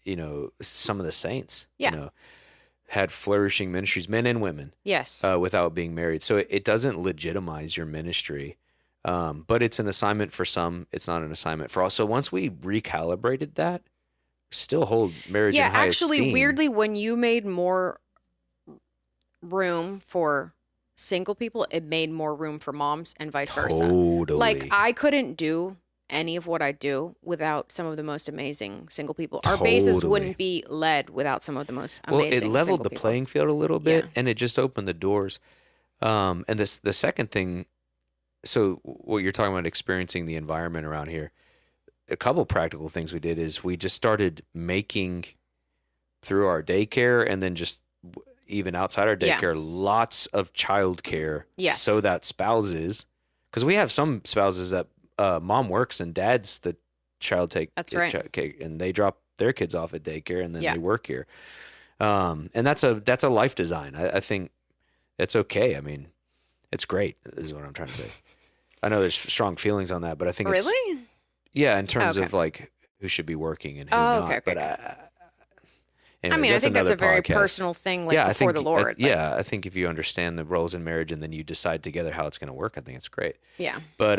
you know, some of the saints, Yeah. you know, had flourishing ministries, men and women, Yes. without being married. So it doesn't legitimize your ministry, but it's an assignment for some. It's not an assignment for all. So once we recalibrated that, still hold marriage Yeah, in high actually, esteem. weirdly, when you made more room for single people, it made more room for moms and vice versa. Totally. Like, I couldn't do any of what I do without some of the most amazing single people. Our bases Totally. wouldn't be led without some of the most Well, amazing it leveled single the people. playing field a little bit, Yeah. and it just opened the doors. And this the second thing. So what you're talking about, experiencing the environment around here. A couple practical things we did is we just started making, through our daycare and then just even outside our Yeah. daycare, lots of childcare. Yes. So that spouses, because we have some spouses that mom works and dad's the child That's right. and they drop their kids off at daycare and then Yeah. they work here. And that's a life design. I think it's okay. I mean, it's great, is what I'm trying to say. I know there's strong feelings on that, but I think it's, Really? yeah, in terms Okay. of like who should be working and who Oh, not. okay, But okay. I anyways, mean, I think that's a another very podcast. personal thing, like, I before think, the Lord. Like, I think if you understand the roles in marriage and then you decide together how it's going to work, I think it's great. yeah. But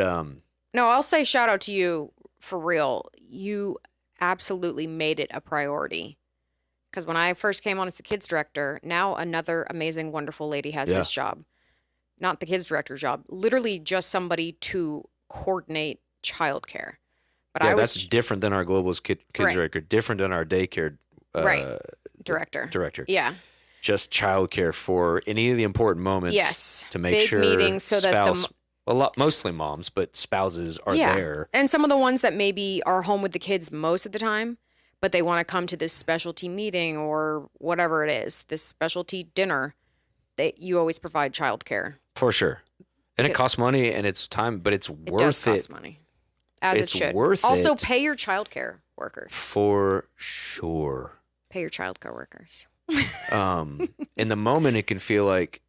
No, I'll say shout out to you for real. You absolutely made it a priority. Because when I first came on as the kids director, now another amazing, wonderful lady has Yeah. this job. Not the kids director job, literally just somebody to coordinate childcare. But yeah, I was that's different than our global's kids Right. director, different than our daycare Right. director. director. Yeah. Just childcare for any of the important moments. Yes. To make Big sure meetings so that the spouse, mostly moms, but spouses are Yeah. there. And some of the ones that maybe are home with the kids most of the time, but they want to come to this specialty meeting or whatever it is, this specialty dinner, you always provide childcare. For sure. And it It- costs money and it's time, but it's It worth does cost it money, as It's it should. worth Also, it. pay your childcare workers. for sure. Pay your childcare workers. In the moment, it can feel like,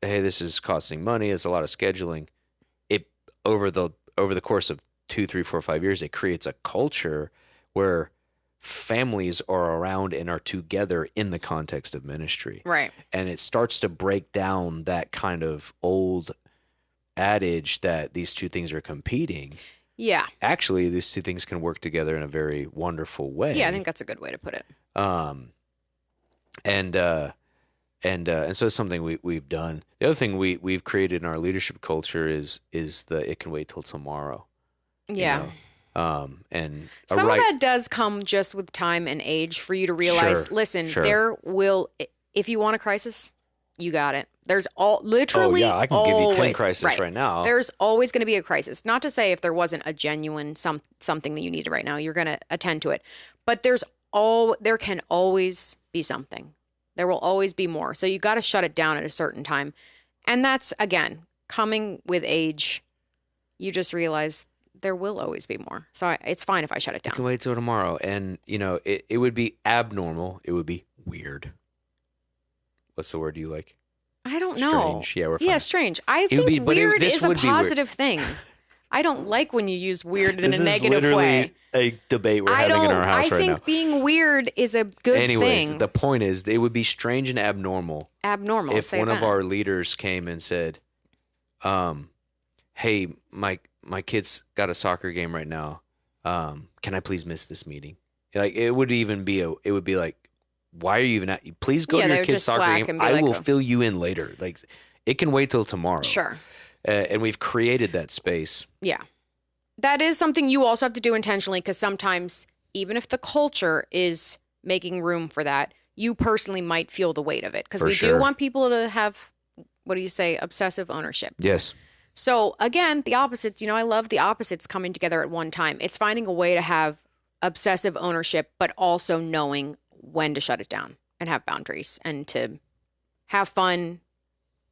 hey, this is costing money. It's a lot of scheduling. It over the course of 2, 3, 4, 5 years, it creates a culture where families are around and are together in the context of ministry. Right. And it starts to break down that kind of old adage that these two things are competing. Yeah. Actually, these two things can work together in a very wonderful way. Yeah, I think that's a good way to put it. And so it's something we've done. The other thing we've created in our leadership culture is the it can wait till tomorrow. Yeah. And some of that does come just with time and age for you to realize, Sure, listen, sure. there will, if you want a crisis, you got it. There's literally I can give you 10 always- crises right now. There's always going to be a crisis. Not to say if there wasn't a genuine something that you needed right now, you're going to attend to it. But there can always be something. There will always be more. So you got to shut it down at a certain time. And that's, again, coming with age, you just realize there will always be more. So it's fine if I shut it You down. can wait till tomorrow. And, it would be abnormal. It would be weird. What's the word you like? I don't know. Strange. Yeah, we're fine. Yeah, strange. I It would think be- weird this is a would be weird. positive thing. I don't like when you use weird in This a is negative literally way. a debate we're I having in don't. our house I right think now. being weird is a good Anyways, thing. the point is it would be strange and abnormal Abnormal. if say one of that. our leaders came and said, hey, my kid's got a soccer game right now. Can I please miss this meeting? Like it would be like, why are you even at? Please go Yeah, to they your would kid's just soccer slack game. and be I like, will "Oh." fill you in later. Like it can wait till tomorrow. Sure. And we've created that space. Yeah. That is something you also have to do intentionally because sometimes, even if the culture is making room for that, you personally might feel the weight of it because For we do sure. want people to have, what do you say, obsessive ownership. Yes. So again, the opposites, I love the opposites coming together at one time. It's finding a way to have obsessive ownership, but also knowing when to shut it down and have boundaries and to have fun,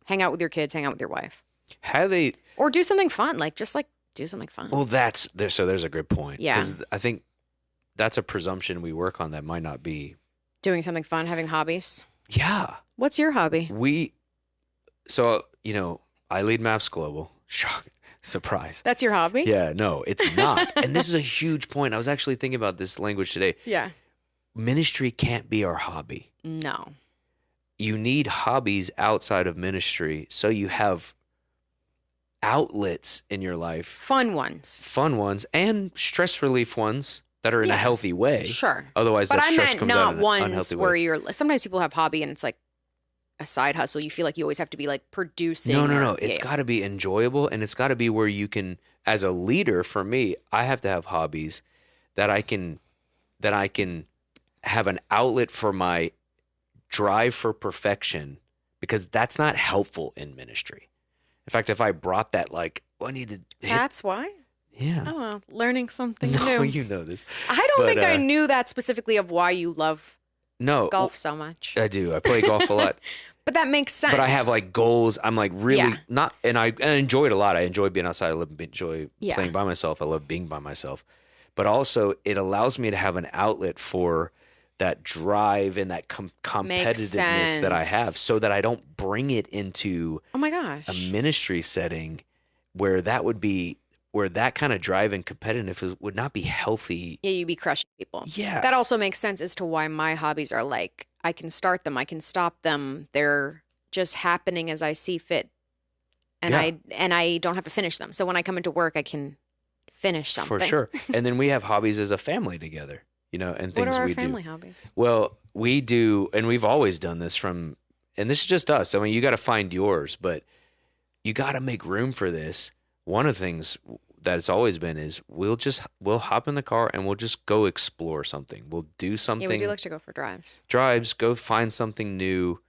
hang out with your kids, hang out with your wife, How they or do something fun, just do something fun. Well, there's a good point. Yeah. 'Cause I think that's a presumption we work on that might not be. Doing something fun, having hobbies. Yeah. What's your hobby? I lead Maps Global. Shock. Surprise. That's your hobby? Yeah, no, it's not. And this is a huge point. I was actually thinking about this language today. Yeah. Ministry can't be our hobby. No. You need hobbies outside of ministry so you have outlets in your life, Fun ones. fun ones and stress relief ones that are in a Yeah. healthy way. Sure. Otherwise, But that I stress meant comes out not in an ones unhealthy where way. sometimes people have hobby and it's like a side hustle. You feel like you always have to be producing. No. or- It's yeah. got to be enjoyable, and it's got to be where you can, as a leader, for me, I have to have hobbies that I can have an outlet for my drive for perfection, because that's not helpful in ministry. In fact, if I brought that, I need to hit, That's why? yeah. Oh, well, learning something No, new. you know this. I don't but, think I knew that specifically of why you love No, golf so much. I do. I play golf a lot. But that makes sense. But I have goals. I'm really Yeah. not, and I enjoy it a lot. I enjoy being outside. I enjoy Yeah. playing by myself. I love being by myself. But also, it allows me to have an outlet for that drive and that competitiveness that I have, sense. so that I don't bring it into Oh my gosh. a ministry setting where that kind of drive and competitiveness would not be healthy. Yeah, you'd be crushing people. Yeah. That also makes sense as to why my hobbies are I can start them, I can stop them. They're just happening as I see fit. And Yeah. I don't have to finish them. So when I come into work, I can finish something. For sure. And then we have hobbies as a family together, and things What are our we family do. hobbies? Well, we do, and we've always done this and this is just us. I mean, you got to find yours, but you got to make room for this. One of the things that it's always been is we'll hop in the car and we'll just go explore something. We'll do something. Yeah, we do like to go for drives. Drives, go find something new.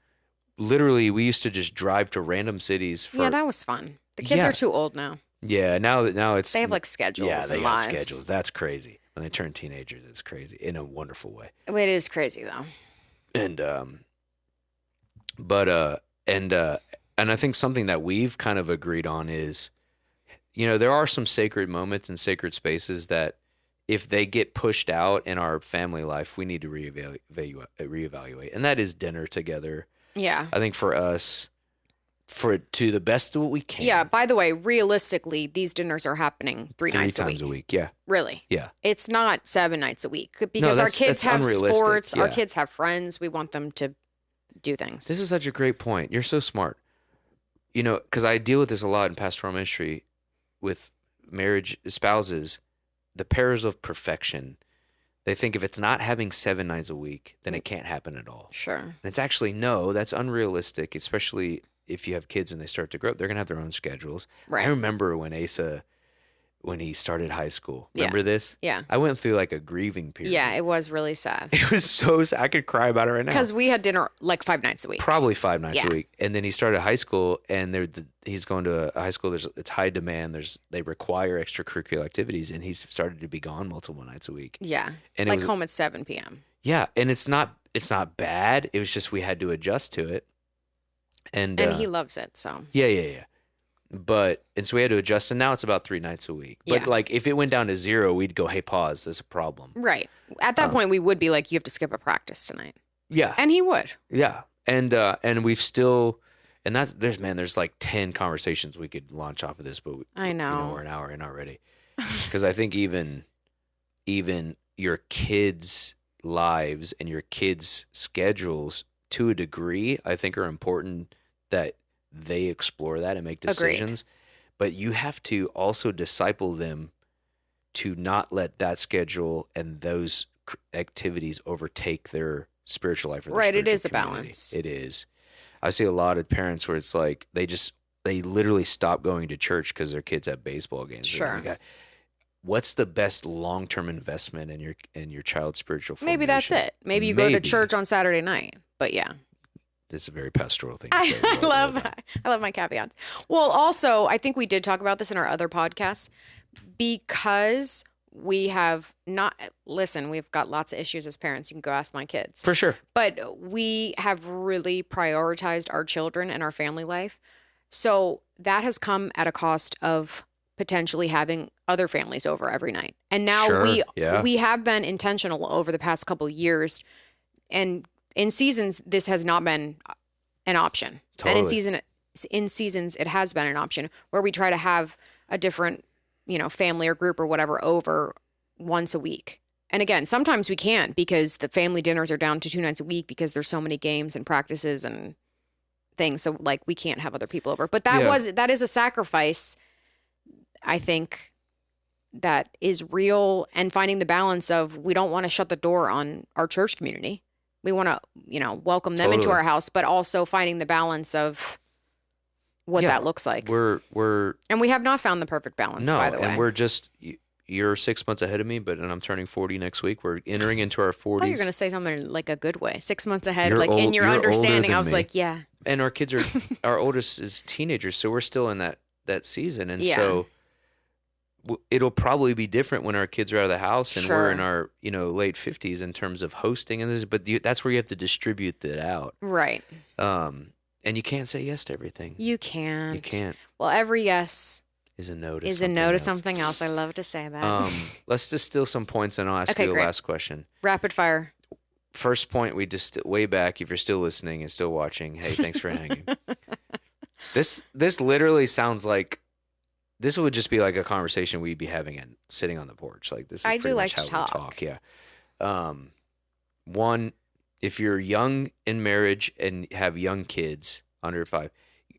Literally, we used to just drive to random cities Yeah, that was fun. The kids Yeah. are too old now. Yeah, now it's They have schedules yeah, they and got lives. schedules. That's crazy. When they turn teenagers, it's crazy in a wonderful way. It is crazy though. And and I think something that we've kind of agreed on is, there are some sacred moments and sacred spaces that if they get pushed out in our family life, we need to reevaluate. And that is dinner together. Yeah. I think for us, to the best of what we can. Yeah. By the way, realistically, these dinners are happening three nights a times week. a week. Yeah. Really? Yeah. It's not 7 nights a week because our that's kids have unrealistic. sports. Yeah. Our kids have friends. We want them to do things. This is such a great point. You're so smart. You know, because I deal with this a lot in pastoral ministry with marriage spouses, the perils of perfection. They think if it's not having 7 nights a week, then it can't happen at all. Sure. And it's actually, no, that's unrealistic, especially if you have kids and they start to grow up. They're going to have their own schedules. Right. I remember when Asa, when he started high school. Remember this? Yeah. I went through like a grieving period. Yeah, it was really sad. It was so sad. I could cry about it right now. Because we had dinner like 5 nights a week. Probably 5 nights Yeah. a week. And then he started high school, and he's going to a high school. It's high demand. They require extracurricular activities, and he's started to be gone multiple nights a week. Yeah. And like home at 7 p.m. Yeah, and it's not bad. It was just we had to adjust to it. And he loves it, so. Yeah. And so we had to adjust, and now it's about 3 nights a week. But Yeah. like if it went down to 0, we'd go, hey, pause, there's a problem. Right. At that point, we would be like, you have to skip a practice tonight. Yeah. And he would. Yeah. And we've still, and there's like 10 conversations we could launch off of this, but I know. We're an hour in already. Because I think even your kids' lives and your kids' schedules, to a degree, I think are important that they explore that and make decisions. Agreed. But you have to also disciple them to not let that schedule and those activities overtake their spiritual life. Or their Right, it spiritual is a community. balance. It is. I see a lot of parents where it's like they literally stop going to church because their kids have baseball games. Sure. What's the best long-term investment in your child's spiritual formation? Maybe that's it. Maybe you go to church on Saturday night. But yeah. It's a very pastoral thing to say. I love my caveats. Well, also, I think we did talk about this in our other podcasts because we have we've got lots of issues as parents. You can go ask my kids. For sure. But we have really prioritized our children and our family life. So that has come at a cost of potentially having other families over every night. And now we have been intentional over the past couple of years, and in seasons, this has not been an option. Totally. And in seasons, it has been an option where we try to have a different, family or group or whatever over once a week. And again, sometimes we can't because the family dinners are down to 2 nights a week because there's so many games and practices and things. So like we can't have other people over. But that is a sacrifice, I think, that is real, and finding the balance of we don't want to shut the door on our church community. We want to, welcome them into our house, but also finding the balance of what that looks like. And we have not found the perfect balance, by the way. And we're just, you're 6 months ahead of me, and I'm turning 40 next week. We're entering into our 40s. I thought you were going to say something like a good way. 6 months ahead, in your you're understanding. I was me. like, yeah. And our kids our oldest is teenagers, so we're still in that season. And so it'll probably be different when our kids are out of the house and we're in our late 50s in terms of hosting and this, but that's where you have to distribute that out, right? And you can't say yes to everything. You can't. You can't. Well, every yes is a no to is something a no to else. something else. I love to say that. Let's distill some points, and I'll ask you the last question. Rapid fire. First point, we just way back. If you're still listening and still watching, hey, thanks for hanging. This literally sounds like. This would just be like a conversation we'd be having and sitting on the porch. Like this is I pretty do much like how to we talk. Yeah. One, if you're young in marriage and have young kids under 5,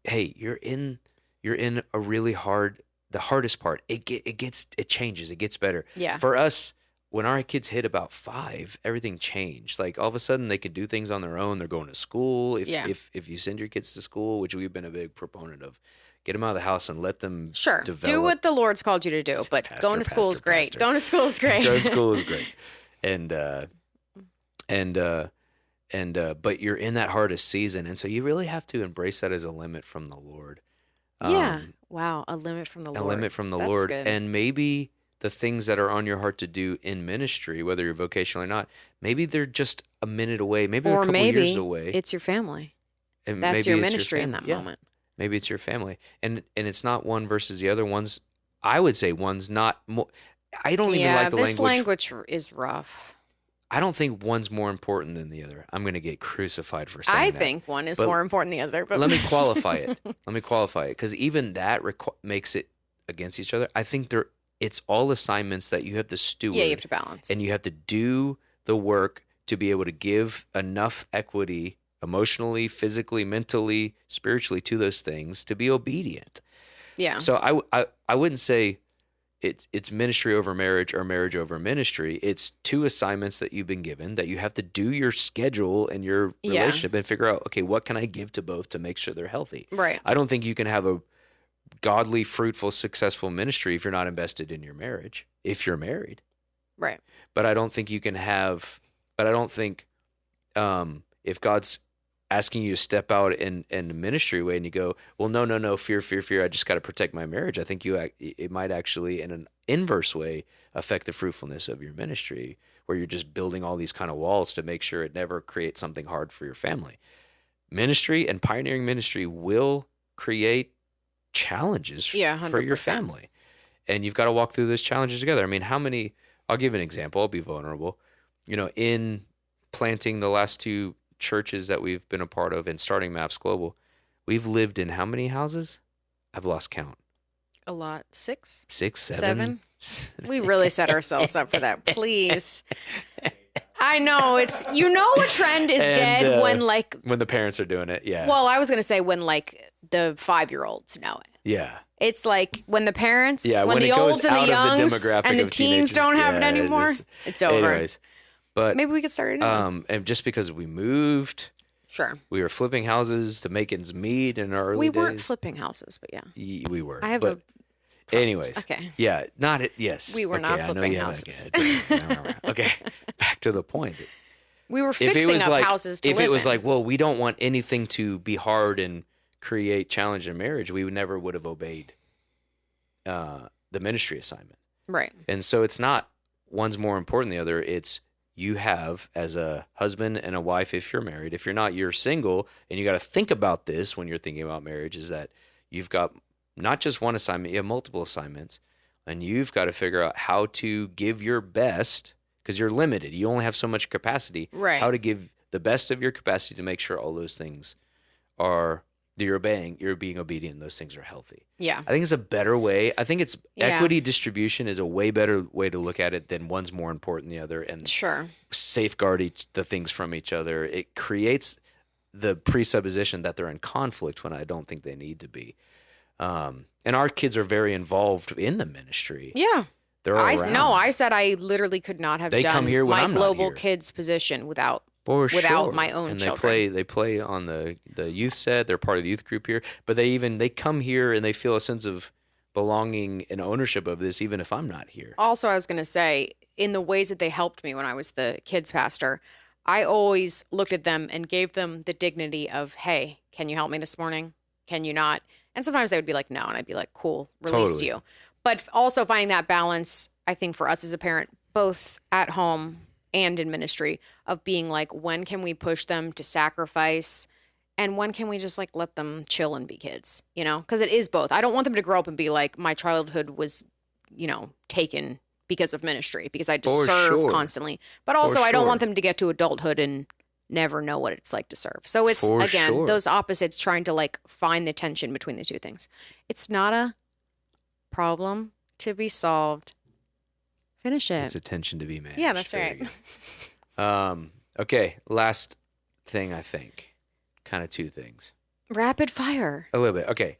hey, you're in a really the hardest part. It changes. It gets better. Yeah. For us, when our kids hit about 5, everything changed. Like all of a sudden they could do things on their own. They're going to school. If you send your kids to school, which we've been a big proponent of, get them out of the house and let them develop. Do what the Lord's called you to do. But going to school is great. Going to school is great. Going to school is great. But you're in that hardest season, and so you really have to embrace that as a limit from the Lord. Yeah. Wow. A limit from the Lord. A limit from the That's Lord. Good. And maybe the things that are on your heart to do in ministry, whether you're vocational or not, maybe they're just a minute away. Maybe they're a couple years away. It's your family. And that's maybe your it's ministry in that moment. Maybe it's your family. And it's not one versus the other. I would say one's not more. I don't even like the language. This language is rough. I don't think one's more important than the other. I'm going to get crucified for saying I that. think one is But more important than the other. But let me qualify it. Because even that makes it against each other. I think it's all assignments that you have to steward. Yeah, you have to balance. And you have to do the work to be able to give enough equity emotionally, physically, mentally, spiritually to those things to be obedient. Yeah. So I wouldn't say it's ministry over marriage or marriage over ministry. It's two assignments that you've been given that you have to do your schedule and your relationship and figure out, okay, what can I give to both to make sure they're healthy? Right. I don't think you can have a godly, fruitful, successful ministry if you're not invested in your marriage, if you're married. Right. But I don't think if God's asking you to step out in a ministry way and you go, well, no, fear, I just got to protect my marriage. I think it might actually, in an inverse way, affect the fruitfulness of your ministry, where you're just building all these kind of walls to make sure it never creates something hard for your family. Ministry and pioneering ministry will create challenges for your family. And you've got to walk through those challenges together. I mean, I'll give an example. I'll be vulnerable. In planting the last two churches that we've been a part of and starting Maps Global, we've lived in how many houses? I've lost count. A lot. 6? 6, 7? We really set ourselves up for that. Please. I know a trend is dead when the parents are doing it. Yeah. Well, I was going to say when the 5-year-olds know it. Yeah. It's like when the parents, when the it olds goes and the out of the youngs demographic and the of teens teenagers, don't have it anymore, it's over. Anyways, but maybe we could start it again. And just because we moved, sure, we were flipping houses to make ends meet in our early days. We weren't flipping houses, but yeah, we were. I have anyways, okay, yeah, not it. Yes, we were not flipping houses. Okay, back to the point. We were fixing up houses to live in. If it was like, well, we don't want anything to be hard and create challenge in marriage, we never would have obeyed the ministry assignment. Right. And so it's not one's more important than the other. It's you have as a husband and a wife, if you're married. If you're not, you're single, and you got to think about this when you're thinking about marriage, is that you've got not just one assignment, you have multiple assignments, and you've got to figure out how to give your best, because you're limited. You only have so much capacity. Right. How to give the best of your capacity to make sure all those things are you're being obedient, and those things are healthy. Yeah. I think it's a better way. I think equity distribution is a way better way to look at it than one's more important than the other, and safeguard the things from each other. It creates the presupposition that they're in conflict when I don't think they need to be. And our kids are very involved in the ministry. Yeah. They're all around. No, I said I literally could not have done my global kids position without my own and children. They play on the youth set. They're part of the youth group here, but they come here and they feel a sense of belonging and ownership of this, even if I'm not here. Also, I was going to say, in the ways that they helped me when I was the kids pastor, I always looked at them and gave them the dignity of, hey, can you help me this morning? Can you not? And sometimes they would be like, no. And I'd be like, cool, release you. But also finding that balance, I think for us as a parent, both at home and in ministry, of being like, when can we push them to sacrifice, and when can we just let them chill and be kids, because it is both. I don't want them to grow up and be like, my childhood was, taken because of ministry, because I had to serve constantly. But also I don't want them to get to adulthood and never know what it's like to serve. So it's those opposites, trying to find the tension between the two things. It's not a problem to be solved. Finish it. It's a tension to be managed. Yeah, that's right. Okay, last thing, I think. Kind of two things. Rapid fire. A little bit. Okay.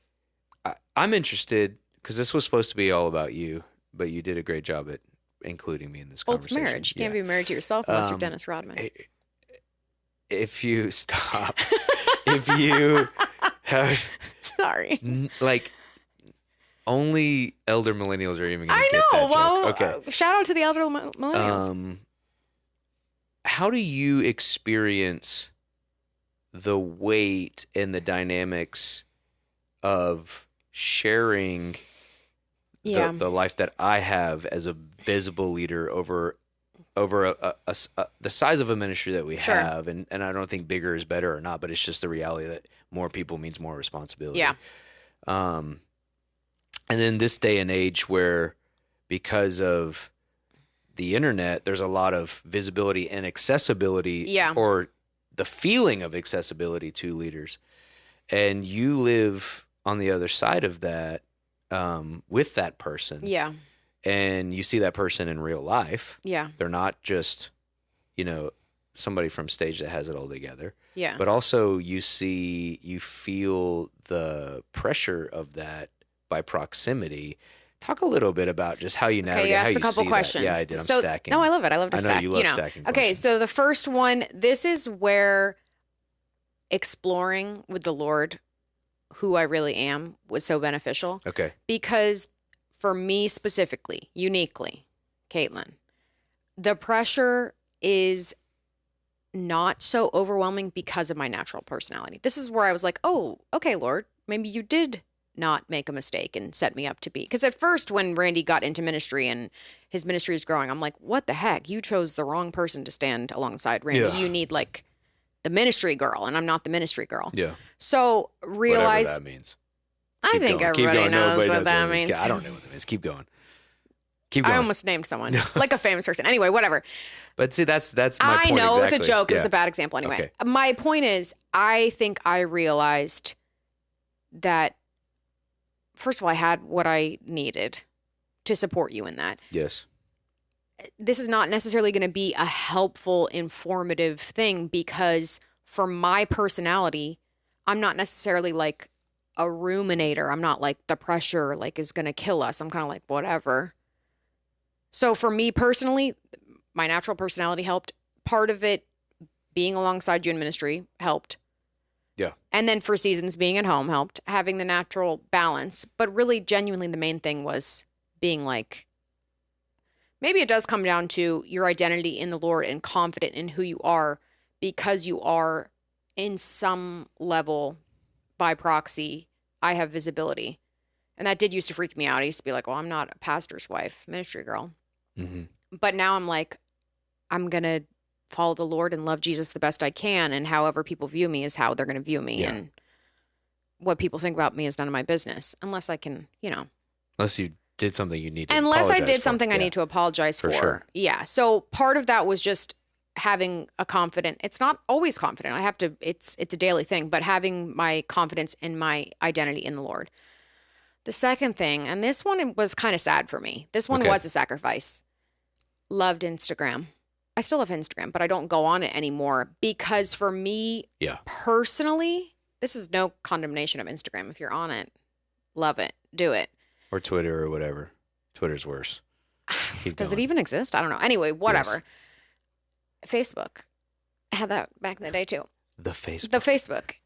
I'm interested, because this was supposed to be all about you, but you did a great job at including me in this conversation. Well, it's marriage. You can't be married to yourself unless you're Dennis Rodman. If you stop, if you have... Sorry. Only elder millennials are even going to get that joke. Well, okay. Shout out to the elder millennials. How do you experience the weight and the dynamics of sharing the life that I have as a visible leader over the size of a ministry that we have, and I don't think bigger is better or not, but it's just the reality that more people means more responsibility. Yeah. And then this day and age where, because of the internet, there's a lot of visibility and accessibility, Yeah. or the feeling of accessibility to leaders. And you live on the other side of that with that person. Yeah. And you see that person in real life. Yeah. They're not just, somebody from stage that has it all together. Yeah. But also you feel the pressure of that by proximity. Talk a little bit about just how you navigate. Okay, you asked how a couple see questions. That. Yeah, I did. I'm So, stacking. No, I love it. I love to I know stack. you love stacking Okay, questions. so the first one, this is where exploring with the Lord who I really am was so beneficial. Okay. Because for me specifically, uniquely, Kaitlin, the pressure is not so overwhelming because of my natural personality. This is where I was like, oh, okay, Lord, maybe you did not make a mistake and set me up to be. Because at first, when Randy got into ministry and his ministry is growing, I'm like, what the heck? You chose the wrong person to stand alongside Randy. Yeah. You need like the ministry girl, and I'm not the ministry girl. Yeah. So realize Whatever that means. I Keep think going. Keep everybody going. knows Nobody what that it means. I don't know what that means. Keep going. Keep going. I almost named someone like a famous person. Anyway, whatever. But see, that's my I point. know exactly. it's a joke. Yeah. It's a bad example. Anyway, Okay. my point is, I think I realized that, first of all, I had what I needed to support you in that. Yes. This is not necessarily going to be a helpful, informative thing because for my personality, I'm not necessarily like a ruminator. I'm not like the pressure like is going to kill us. I'm kind of like whatever. So for me personally, my natural personality helped. Part of it being alongside you in ministry helped. Yeah. And then for seasons being at home helped, having the natural balance. But really, genuinely, the main thing was being like, maybe it does come down to your identity in the Lord and confident in who you are because you are in some level by proxy, I have visibility. And that did used to freak me out. I used to be like, well, I'm not a pastor's wife, ministry girl. Mm-hmm. But now I'm like, I'm going to follow the Lord and love Jesus the best I can. And however people view me is how they're going to view me. Yeah. And what people think about me is none of my business unless I can, Unless you did something you need to unless I apologize did for. something I Yeah. need to apologize for. Sure. Yeah. So part of that was just having a confident, it's not always confident. I have to, it's a daily thing, but having my confidence in my identity in the Lord. The second thing, and this one was kind of sad for me. This one Okay. was a sacrifice. Loved Instagram. I still have Instagram, but I don't go on it anymore because for me Yeah. personally, this is no condemnation of Instagram. If you're on it, love it, do it. Or Twitter or whatever. Twitter's worse. Keep Does going. it even exist? I don't know. Anyway, whatever. Facebook. I had that back in the day too. The Facebook. The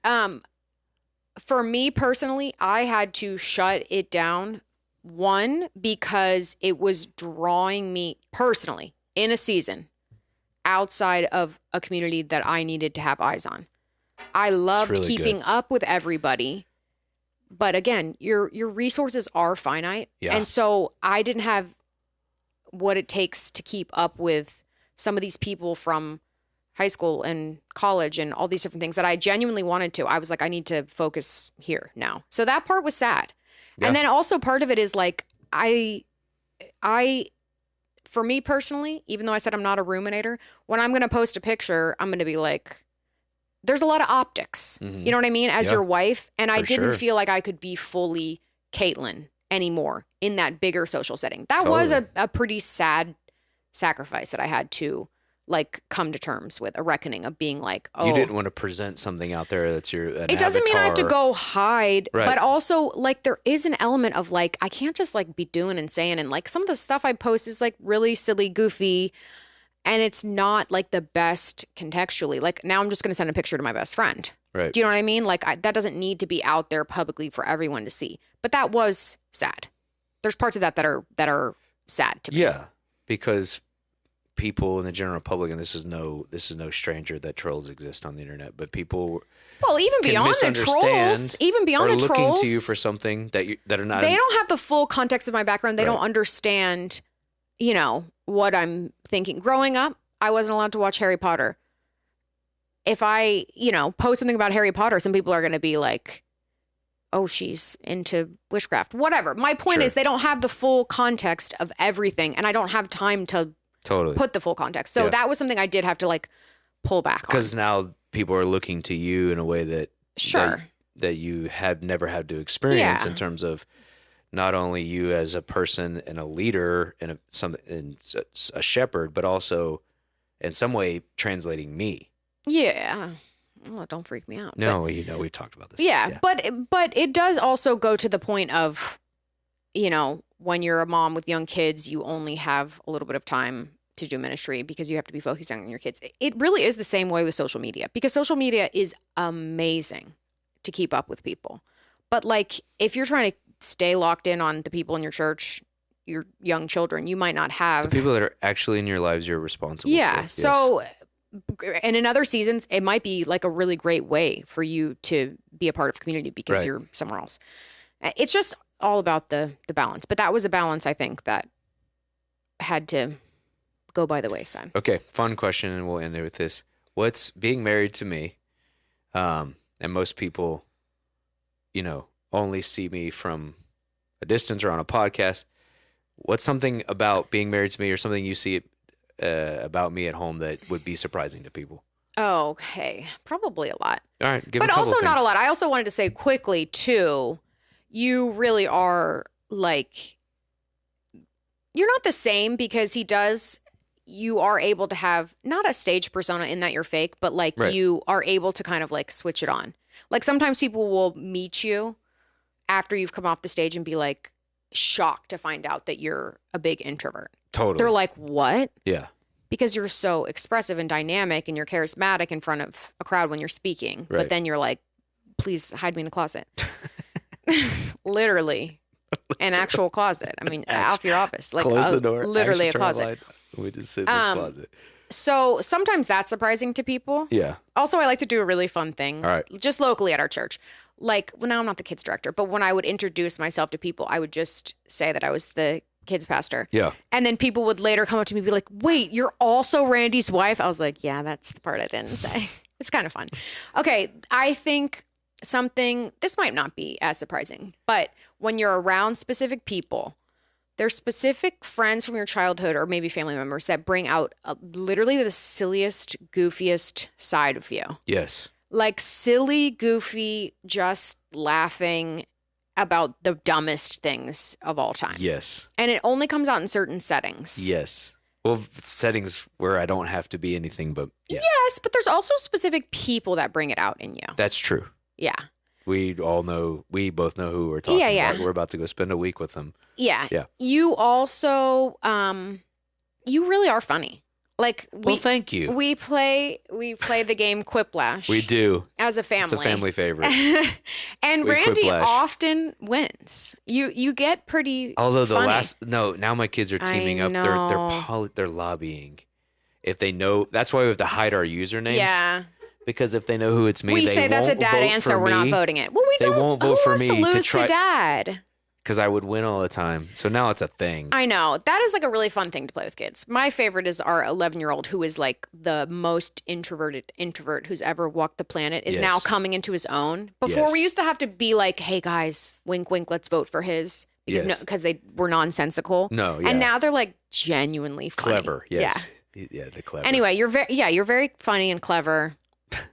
Facebook. For me personally, I had to shut it down. One, because it was drawing me personally in a season outside of a community that I needed to have eyes on. I loved really keeping good. up with everybody. But again, your resources are finite. Yeah. And so I didn't have what it takes to keep up with some of these people from high school and college and all these different things that I genuinely wanted to. I was like, I need to focus here now. So that part was sad. Yeah. And then also part of it is like, I, for me personally, even though I said I'm not a ruminator, when I'm going to post a picture, I'm going to be like, there's a lot of optics. Mhm. You know what I mean? As Yeah. your wife. And I For didn't sure. feel like I could be fully Kaitlin anymore in that bigger social setting. That was a pretty sad sacrifice that I had to like come to terms with, a reckoning of being like, oh, You didn't want to present something out there that's it doesn't mean I have to go hide, Right. but also like there is an element of like, I can't just like be doing and saying, and like some of the stuff I post is like really silly, goofy, and it's not like the best contextually. Like now I'm just going to send a picture to my best friend. Right. Do you know what I mean? Like that doesn't need to be out there publicly for everyone to see, but that was sad. There's parts of that that are sad to me. Yeah, because people in the general public, and this is no stranger that trolls exist on the internet, but people Well, even can beyond the trolls, misunderstand even beyond are the looking trolls, to you for something that are not. they don't have the full context of my background. They Right. don't understand, what I'm thinking. Growing up, I wasn't allowed to watch Harry Potter. If I, post something about Harry Potter, some people are going to be like, oh, she's into witchcraft, whatever. My point Sure. is they don't have the full context of everything. And I don't have time to Totally. put the full context. So Yeah. that was something I did have to like pull back on. Because now people are looking to you in a way that Sure. that you have never had to experience Yeah. in terms of not only you as a person and a leader and a shepherd, but also in some way translating me. Yeah. Oh, don't freak me out. No, we've talked about this. Yeah, but it does also go to the point of, when you're a mom with young kids, you only have a little bit of time to do ministry because you have to be focusing on your kids. It really is the same way with social media, because social media is amazing to keep up with people. But like, if you're trying to stay locked in on the people in your church, your young children, you might not have The people that are actually in your lives you're responsible for. Yeah. Yes. So, and in other seasons, it might be like a really great way for you to be a part of community because Right. you're somewhere else. It's just all about the balance. But that was a balance, I think, that had to go by the wayside. Okay, fun question, and we'll end it with this. What's being married to me? And most people, only see me from a distance or on a podcast. What's something about being married to me, or something you see about me at home that would be surprising to people? Okay. Probably a lot. All right, give But a couple also not a things. lot. I also wanted to say quickly, too, you really are like, you're not the same, because you are able to have not a stage persona in that you're fake, but like Right. you are able to kind of like switch it on. Like sometimes people will meet you after you've come off the stage and be like shocked to find out that you're a big introvert. Totally. They're like, what? Yeah. Because you're so expressive and dynamic and you're charismatic in front of a crowd when you're speaking. Right. But then you're like, please hide me in a closet. Literally. An actual closet. I mean, off your office. Like Close the door. literally actually a turn the closet. light. We just sit in this closet. So sometimes that's surprising to people. Yeah. Also, I like to do a really fun thing. All right. Just locally at our church. Like, well, now I'm not the kids director, but when I would introduce myself to people, I would just say that I was the kids pastor. Yeah. And then people would later come up to me and be like, wait, you're also Randy's wife? I was like, yeah, that's the part I didn't say. It's kind of fun. Okay. I think this might not be as surprising, but when you're around specific people, there's specific friends from your childhood or maybe family members that bring out literally the silliest, goofiest side of you. Yes. Like silly, goofy, just laughing about the dumbest things of all time. Yes. And it only comes out in certain settings. Yes. Well, settings where I don't have to be anything but yeah. Yes, but there's also specific people that bring it out in you. That's true. Yeah. We both know who we're talking about. We're about to go spend a week with them. Yeah. Yeah. You also, you really are funny. Like Well, thank you. we play the game Quiplash. We do. As a family. It's a family favorite. And We Randy Quiplash. often wins. You get pretty Although funny. now my kids are teaming I up. know. They're lobbying. If they know, that's why we have to hide our usernames. Yeah. Because if they know who it's me, We they say that's a won't dad vote answer. for We're not me, voting it. Well, we They don't. won't vote who for wants me to to lose try- to dad? because I would win all the time. So now it's a thing. I know. That is like a really fun thing to play with kids. My favorite is our 11-year-old who is like the most introverted introvert who's ever walked the planet is now Yes. coming into his own. Before we Yes. used to have to be like, hey guys, wink, wink, let's vote for his because Yes. because they were nonsensical. No, yeah. And now they're like genuinely funny. Clever. Yes. Yeah, the clever. Anyway, you're very funny and clever.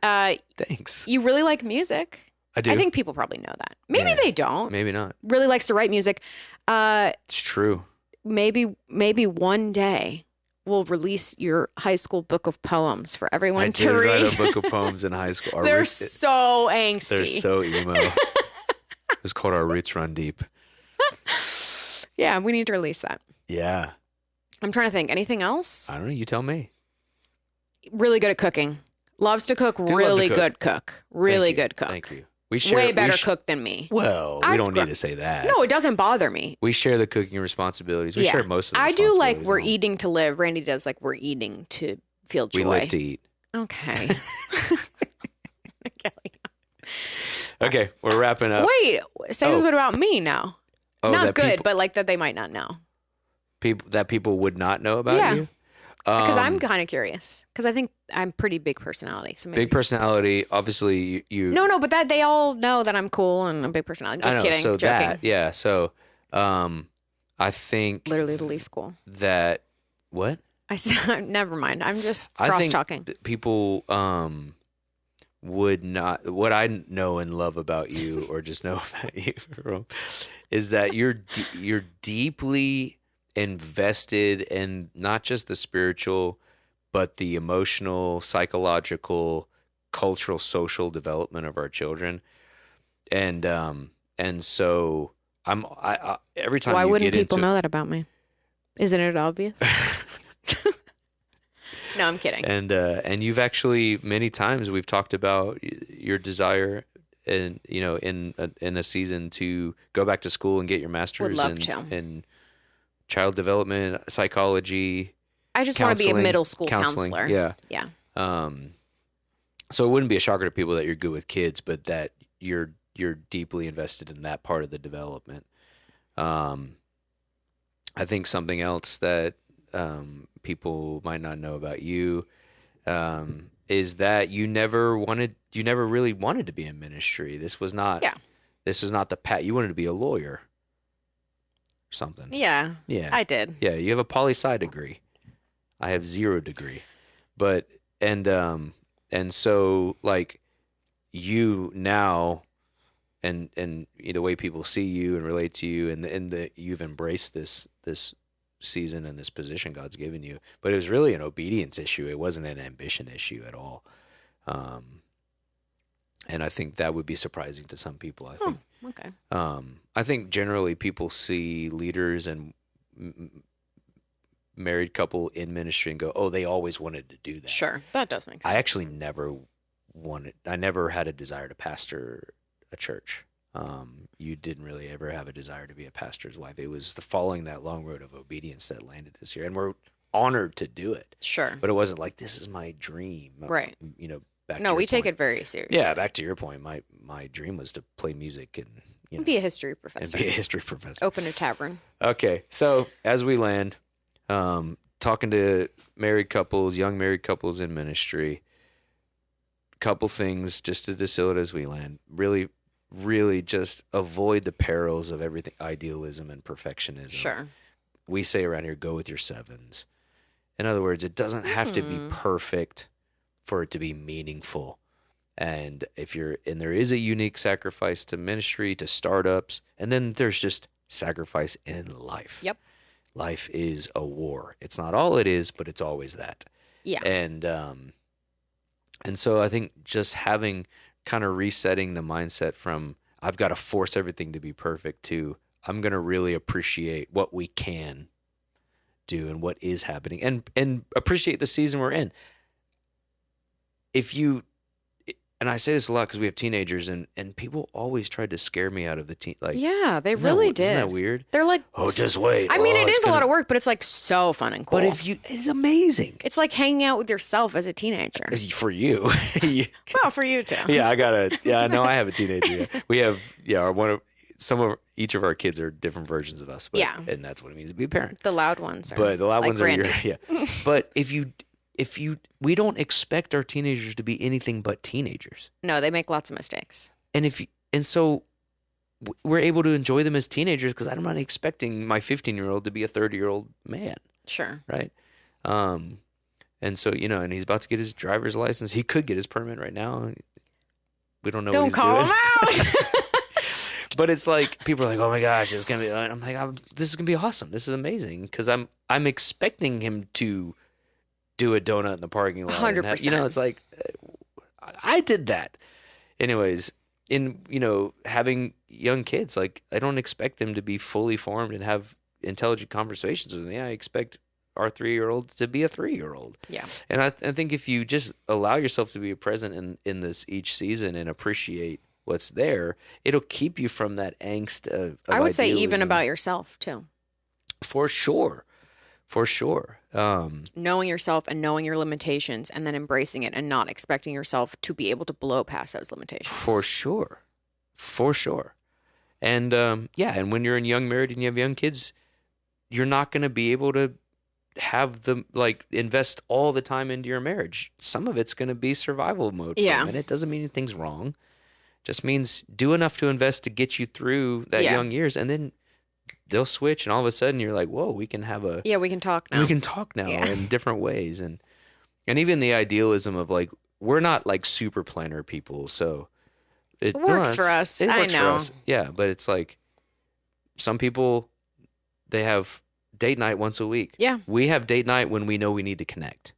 Thanks. You really like music. I do. I think people probably know that. Maybe Yeah. they don't. Maybe not. Really likes to write music. It's true. Maybe one day we'll release your high school book of poems for everyone I to did read. write a book of poems in high school. They're so angsty. They're so emo. It was called Our Roots Run Deep. Yeah, we need to release that. Yeah. I'm trying to think. Anything else? I don't know. You tell me. Really good at cooking. Loves to cook. love to Really cook. good cook. Really Thank you. good cook. Thank you. We share Way better cook than me. Well, we I've don't gr- need to say that. No, it doesn't bother me. We share the cooking responsibilities. We share most of the I do like responsibilities we're at home. eating to live. Randy does like we're eating to feel joy. We live to eat. Okay. Okay, we're wrapping up. Wait, say a Oh. little bit about me now. Oh, Not that good, people, but like that they might not know. people would not know about Yeah. you. Because I'm Um, kind of curious. Because I think I'm pretty big personality. So maybe. big personality. Obviously, you. No, but that they all know that I'm cool and a big personality. Just I know, kidding. So joking. that, yeah. So, I think Literally the least cool. that what? I said, never mind. I'm just I cross think talking. people would not. What I know and love about you, or just know about you, is that you're deeply invested in not just the spiritual, but the emotional, psychological, cultural, social development of our children. And so I every time Why you wouldn't get people into know that about me? Isn't it obvious? No, I'm kidding. and you've actually many times we've talked about your desire and in a season to go back to school and get your master's love to. in child development psychology. I just want to be a counseling- middle school counseling, counselor. yeah. Yeah. So it wouldn't be a shocker to people that you're good with kids, but that you're deeply invested in that part of the development. I think something else that people might not know about you is that you never really wanted to be in ministry. This was not the path. You wanted to be a lawyer or something. Yeah. Yeah. I did. Yeah, you have a poli-sci degree. I have 0 degree. But and so like you now and the way people see you and relate to you and the you've embraced this season and this position God's given you. But it was really an obedience issue. It wasn't an ambition issue at all. And I think that would be surprising to some people. Okay. I think generally people see leaders and married couple in ministry and go, "Oh, they always wanted to do that." Sure. That does make sense. I actually never I never had a desire to pastor a church. You didn't really ever have a desire to be a pastor's wife. It was following that long road of obedience that landed us here, and we're honored to do it. Sure. But it wasn't like this is my dream, Right. No, we take it very seriously. Yeah, back to your point. My dream was to play music and Be a history professor. and be a history professor. Open a tavern. Okay, so as we land, talking to married couples, young married couples in ministry, couple things just to distill it as we land. Really, really just avoid the perils of everything, idealism and perfectionism. Sure. We say around here, go with your 7s. In other words, it doesn't have to be perfect for it to be meaningful. And there is a unique sacrifice to ministry, to startups, and then there's just sacrifice in life. Yep. Life is a war. It's not all it is, but it's always that. Yeah. And so I think just having kind of resetting the mindset from I've got to force everything to be perfect to I'm going to really appreciate what we can do and what is happening and appreciate the season we're in. And I say this a lot because we have teenagers and people always tried to scare me out of the teen. Like, yeah, they really did. Isn't that weird? They're like, oh, just wait. I mean, it it's is a lot of work, but it's like so fun and cool. But it's amazing. It's like hanging out with yourself as a teenager. For you. Well, for you too. Yeah, I know I have a teenager. Yeah. We have, each of our kids are different versions of us. But, Yeah. And that's what it means to be a parent. The loud ones are. But the loud like ones Randy. are yeah. But we don't expect our teenagers to be anything but teenagers. No, they make lots of mistakes. And so we're able to enjoy them as teenagers because I'm not expecting my 15-year-old to be a 30-year-old man. Sure. Right. And so, and he's about to get his driver's license. He could get his permit right now. We don't know what he's doing. Don't call him out. But it's like people are like, "Oh my gosh, it's gonna be." I'm like, "This is gonna be awesome. This is amazing." Because I'm expecting him to do a donut in the parking lot. 100%. It's like I did that. Anyways, having young kids, like I don't expect them to be fully formed and have intelligent conversations with me. I expect our 3-year-old to be a 3-year-old. Yeah. And I think if you just allow yourself to be present in this each season and appreciate what's there, it'll keep you from that angst of I would say even idealism. about yourself too. For sure. Knowing yourself and knowing your limitations and then embracing it and not expecting yourself to be able to blow past those limitations. For sure. And and when you're in young married and you have young kids, you're not going to be able to have them invest all the time into your marriage. Some of it's going to be survival mode for them, and it doesn't mean anything's wrong. Just means do enough to invest to get you through that young years, and then they'll switch, and all of a sudden you're like, whoa, we can have a Yeah, we can talk now. we can talk now Yeah. in different ways, and even the idealism of like we're not like super planner people, so It works for us. I know. Yeah, but it's like some people, they have date night once a week. Yeah. We have date night when we know we need to connect.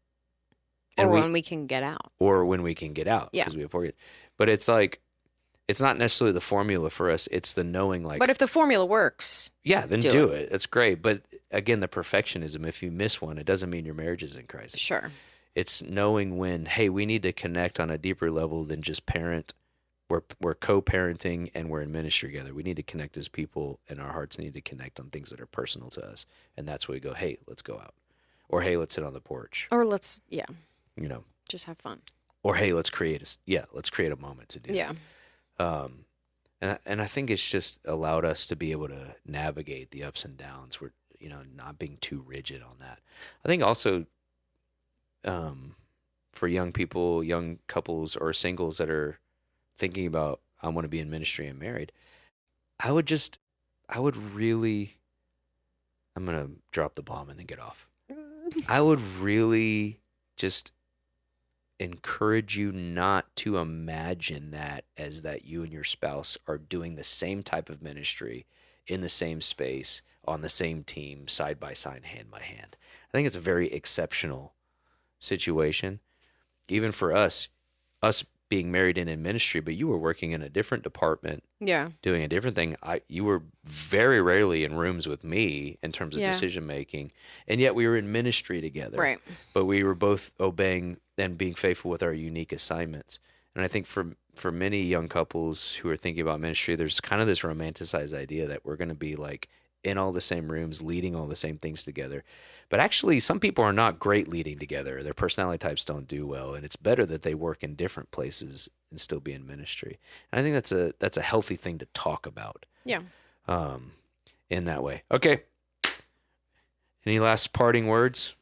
Or when we can get out. Or when we can get out. Yeah. Because we have 4 kids. But it's like, it's not necessarily the formula for us. It's the knowing like. But if the formula works. Yeah, then do it. That's great. But again, the perfectionism, if you miss one, it doesn't mean your marriage is in crisis. Sure. It's knowing when, hey, we need to connect on a deeper level than just parent. We're co-parenting and we're in ministry together. We need to connect as people, and our hearts need to connect on things that are personal to us. And that's where we go, hey, let's go out. Or, hey, let's sit on the porch. Or let's, You know. just have fun. Or, hey, let's create a moment to do. Yeah. And I think it's just allowed us to be able to navigate the ups and downs. We're, not being too rigid on that. I think also, for young people, young couples or singles that are thinking about, I want to be in ministry and married, I'm going to drop the bomb and then get off. I would really just encourage you not to imagine that as that you and your spouse are doing the same type of ministry in the same space, on the same team, side by side, hand by hand. I think it's a very exceptional situation, even for us being married and in ministry, but you were working in a different department, doing a different thing. You were very rarely in rooms with me in terms of decision making, and yet we were in ministry together. Right. But we were both obeying and being faithful with our unique assignments. And I think for many young couples who are thinking about ministry, there's kind of this romanticized idea that we're going to be like in all the same rooms, leading all the same things together. But actually, some people are not great leading together. Their personality types don't do well, and it's better that they work in different places and still be in ministry. And I think that's a healthy thing to talk about. Yeah. In that way. Okay. Any last parting words?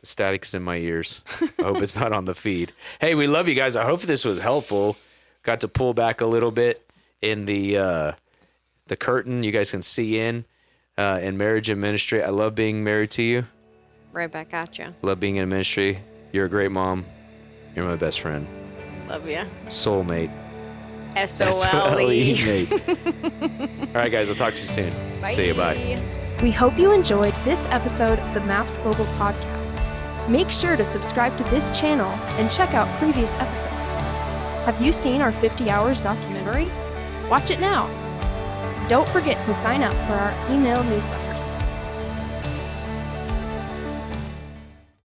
The static is in my ears. I hope it's not on the feed. Hey, we love you guys. I hope this was helpful. Got to pull back a little bit in the curtain. You guys can see in marriage and ministry. I love being married to you. Right back at you. Love being in ministry. You're a great mom. You're my best friend. Love you. Soulmate. SOLE. Mate. All right, guys. I'll talk to you soon. Bye. See you. Bye. We hope you enjoyed this episode of the Maps Global podcast. Make sure to subscribe to this channel and check out previous episodes. Have you seen our 50 Hours documentary? Watch it now. Don't forget to sign up for our email newsletters.